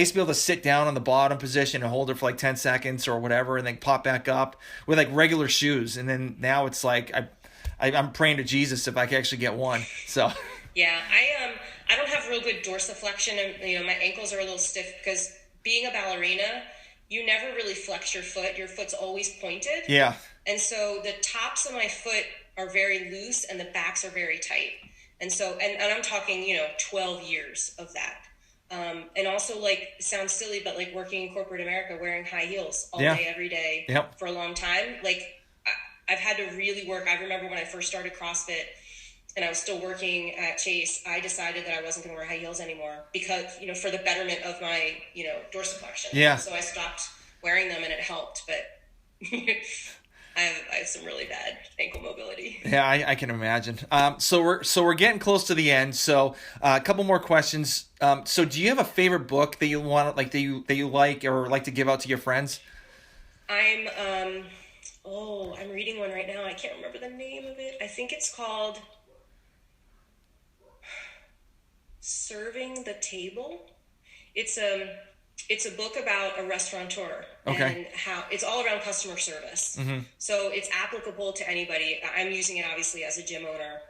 able to sit down on the bottom position and hold it for like 10 seconds or whatever, and then pop back up with like regular shoes. And then now it's like I'm praying to Jesus if I can actually get one. So Yeah, I don't have real good dorsiflexion, and my ankles are a little stiff because being a ballerina, you never really flex your foot. Your foot's always pointed. Yeah. And so the tops of my foot are very loose and the backs are very tight. And so, and I'm talking, 12 years of that. And also, like, it sounds silly, but like working in corporate America, wearing high heels all day, every day for a long time. Like, I've had to really work. I remember when I first started CrossFit and I was still working at Chase, I decided that I wasn't going to wear high heels anymore because, for the betterment of my, dorsiflexion. Yeah. So I stopped wearing them and it helped, but I have some really bad ankle mobility. Yeah, I can imagine. So we're getting close to the end. So a couple more questions. So do you have a favorite book that you want, like, that you like or like to give out to your friends? I'm reading one right now. I can't remember the name of it. I think it's called Serving the Table. It's a book about a restaurateur and how it's all around customer service. Mm-hmm. So it's applicable to anybody. I'm using it obviously as a gym owner,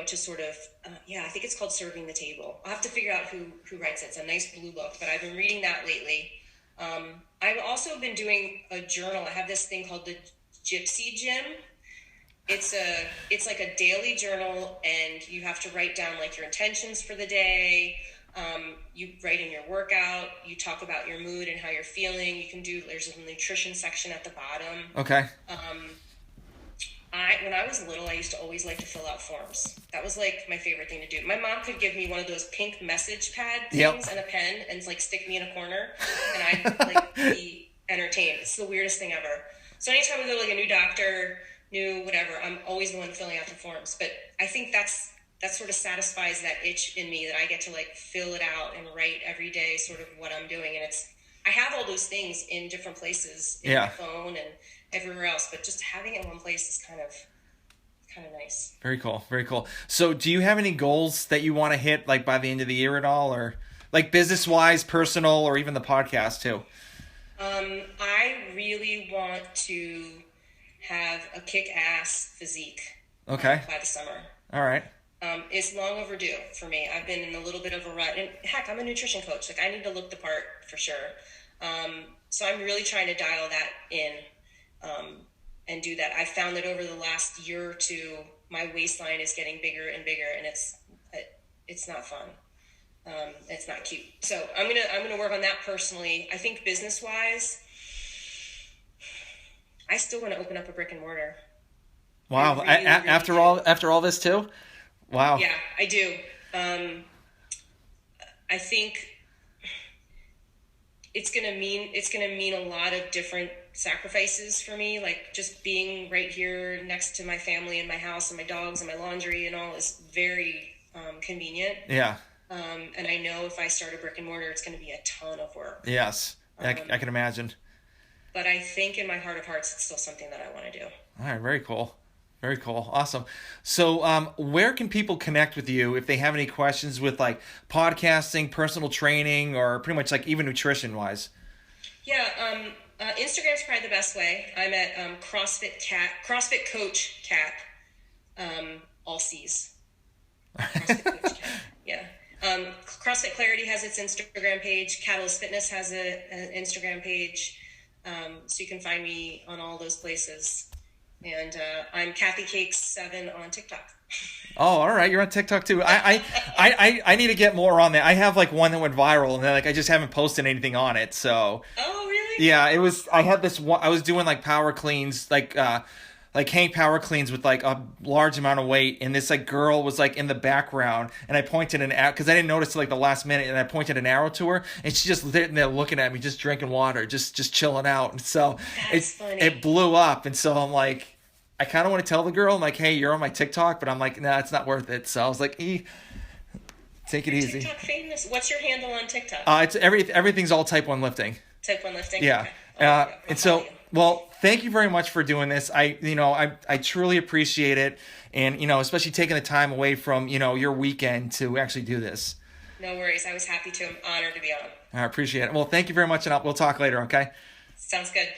to sort of, I think it's called Serving the Table. I'll have to figure out who writes it. It's a nice blue book, but I've been reading that lately. I've also been doing a journal. I have this thing called the Gypsy Gym. It's like a daily journal, and you have to write down like your intentions for the day. You write in your workout, you talk about your mood and how you're feeling. There's a nutrition section at the bottom. Okay. When I was little, I used to always like to fill out forms. That was like my favorite thing to do. My mom could give me one of those pink message pad things and a pen and like stick me in a corner, and I'd like be entertained. It's the weirdest thing ever. So anytime we go to like a new doctor, new whatever, I'm always the one filling out the forms. But I think that sort of satisfies that itch in me that I get to like fill it out and write every day sort of what I'm doing. And I have all those things in different places in my phone and everywhere else, but just having it in one place is kind of nice. Very cool. Very cool. So do you have any goals that you want to hit like by the end of the year at all, or like business wise, personal, or even the podcast too? I really want to have a kick-ass physique by the summer. All right. It's long overdue for me. I've been in a little bit of a rut, and heck, I'm a nutrition coach. Like, I need to look the part for sure. So I'm really trying to dial that in, and do that. I found that over the last year or two, my waistline is getting bigger and bigger, and it's not fun. It's not cute. So I'm gonna work on that personally. I think business wise, I still want to open up a brick and mortar. Wow! Really after all this too. Wow. Yeah, I do. I think it's gonna mean a lot of different sacrifices for me. Like just being right here next to my family and my house and my dogs and my laundry and all is very convenient. Yeah. And I know if I start a brick and mortar, it's going to be a ton of work. Yes, I can imagine. But I think in my heart of hearts, it's still something that I want to do. All right, very cool. Very cool. Awesome. So where can people connect with you if they have any questions with like podcasting, personal training, or pretty much like even nutrition wise? Yeah, Instagram's probably the best way. I'm at CrossFit Coach Cat, all C's. CrossFit Coach Cat, yeah. CrossFit Clarity has its Instagram page. Catalyst Fitness has an Instagram page. So you can find me on all those places. And I'm Kathy Cakes 7 on TikTok. Oh, all right. You're on TikTok too. I need to get more on that. I have like one that went viral, and then like I just haven't posted anything on it. So. Oh, really? Yeah, it was. I had this one. I was doing like power cleans, like hang power cleans with like a large amount of weight, and this like girl was like in the background, and I pointed an arrow because I didn't notice till like the last minute, and I pointed an arrow to her, and she just sitting there looking at me, just drinking water, just chilling out, and so it blew up, and so I'm like, I kind of want to tell the girl, I'm like, hey, you're on my TikTok, but I'm like, nah, it's not worth it. So I was like, take it easy. TikTok famous. What's your handle on TikTok? It's everything's all type 1 lifting. Type 1 lifting. Yeah. Okay. And so. Well, thank you very much for doing this. I truly appreciate it, and especially taking the time away from your weekend to actually do this. No worries. I was happy to. I'm honored to be on. I appreciate it. Well, thank you very much, and we'll talk later. Okay. Sounds good.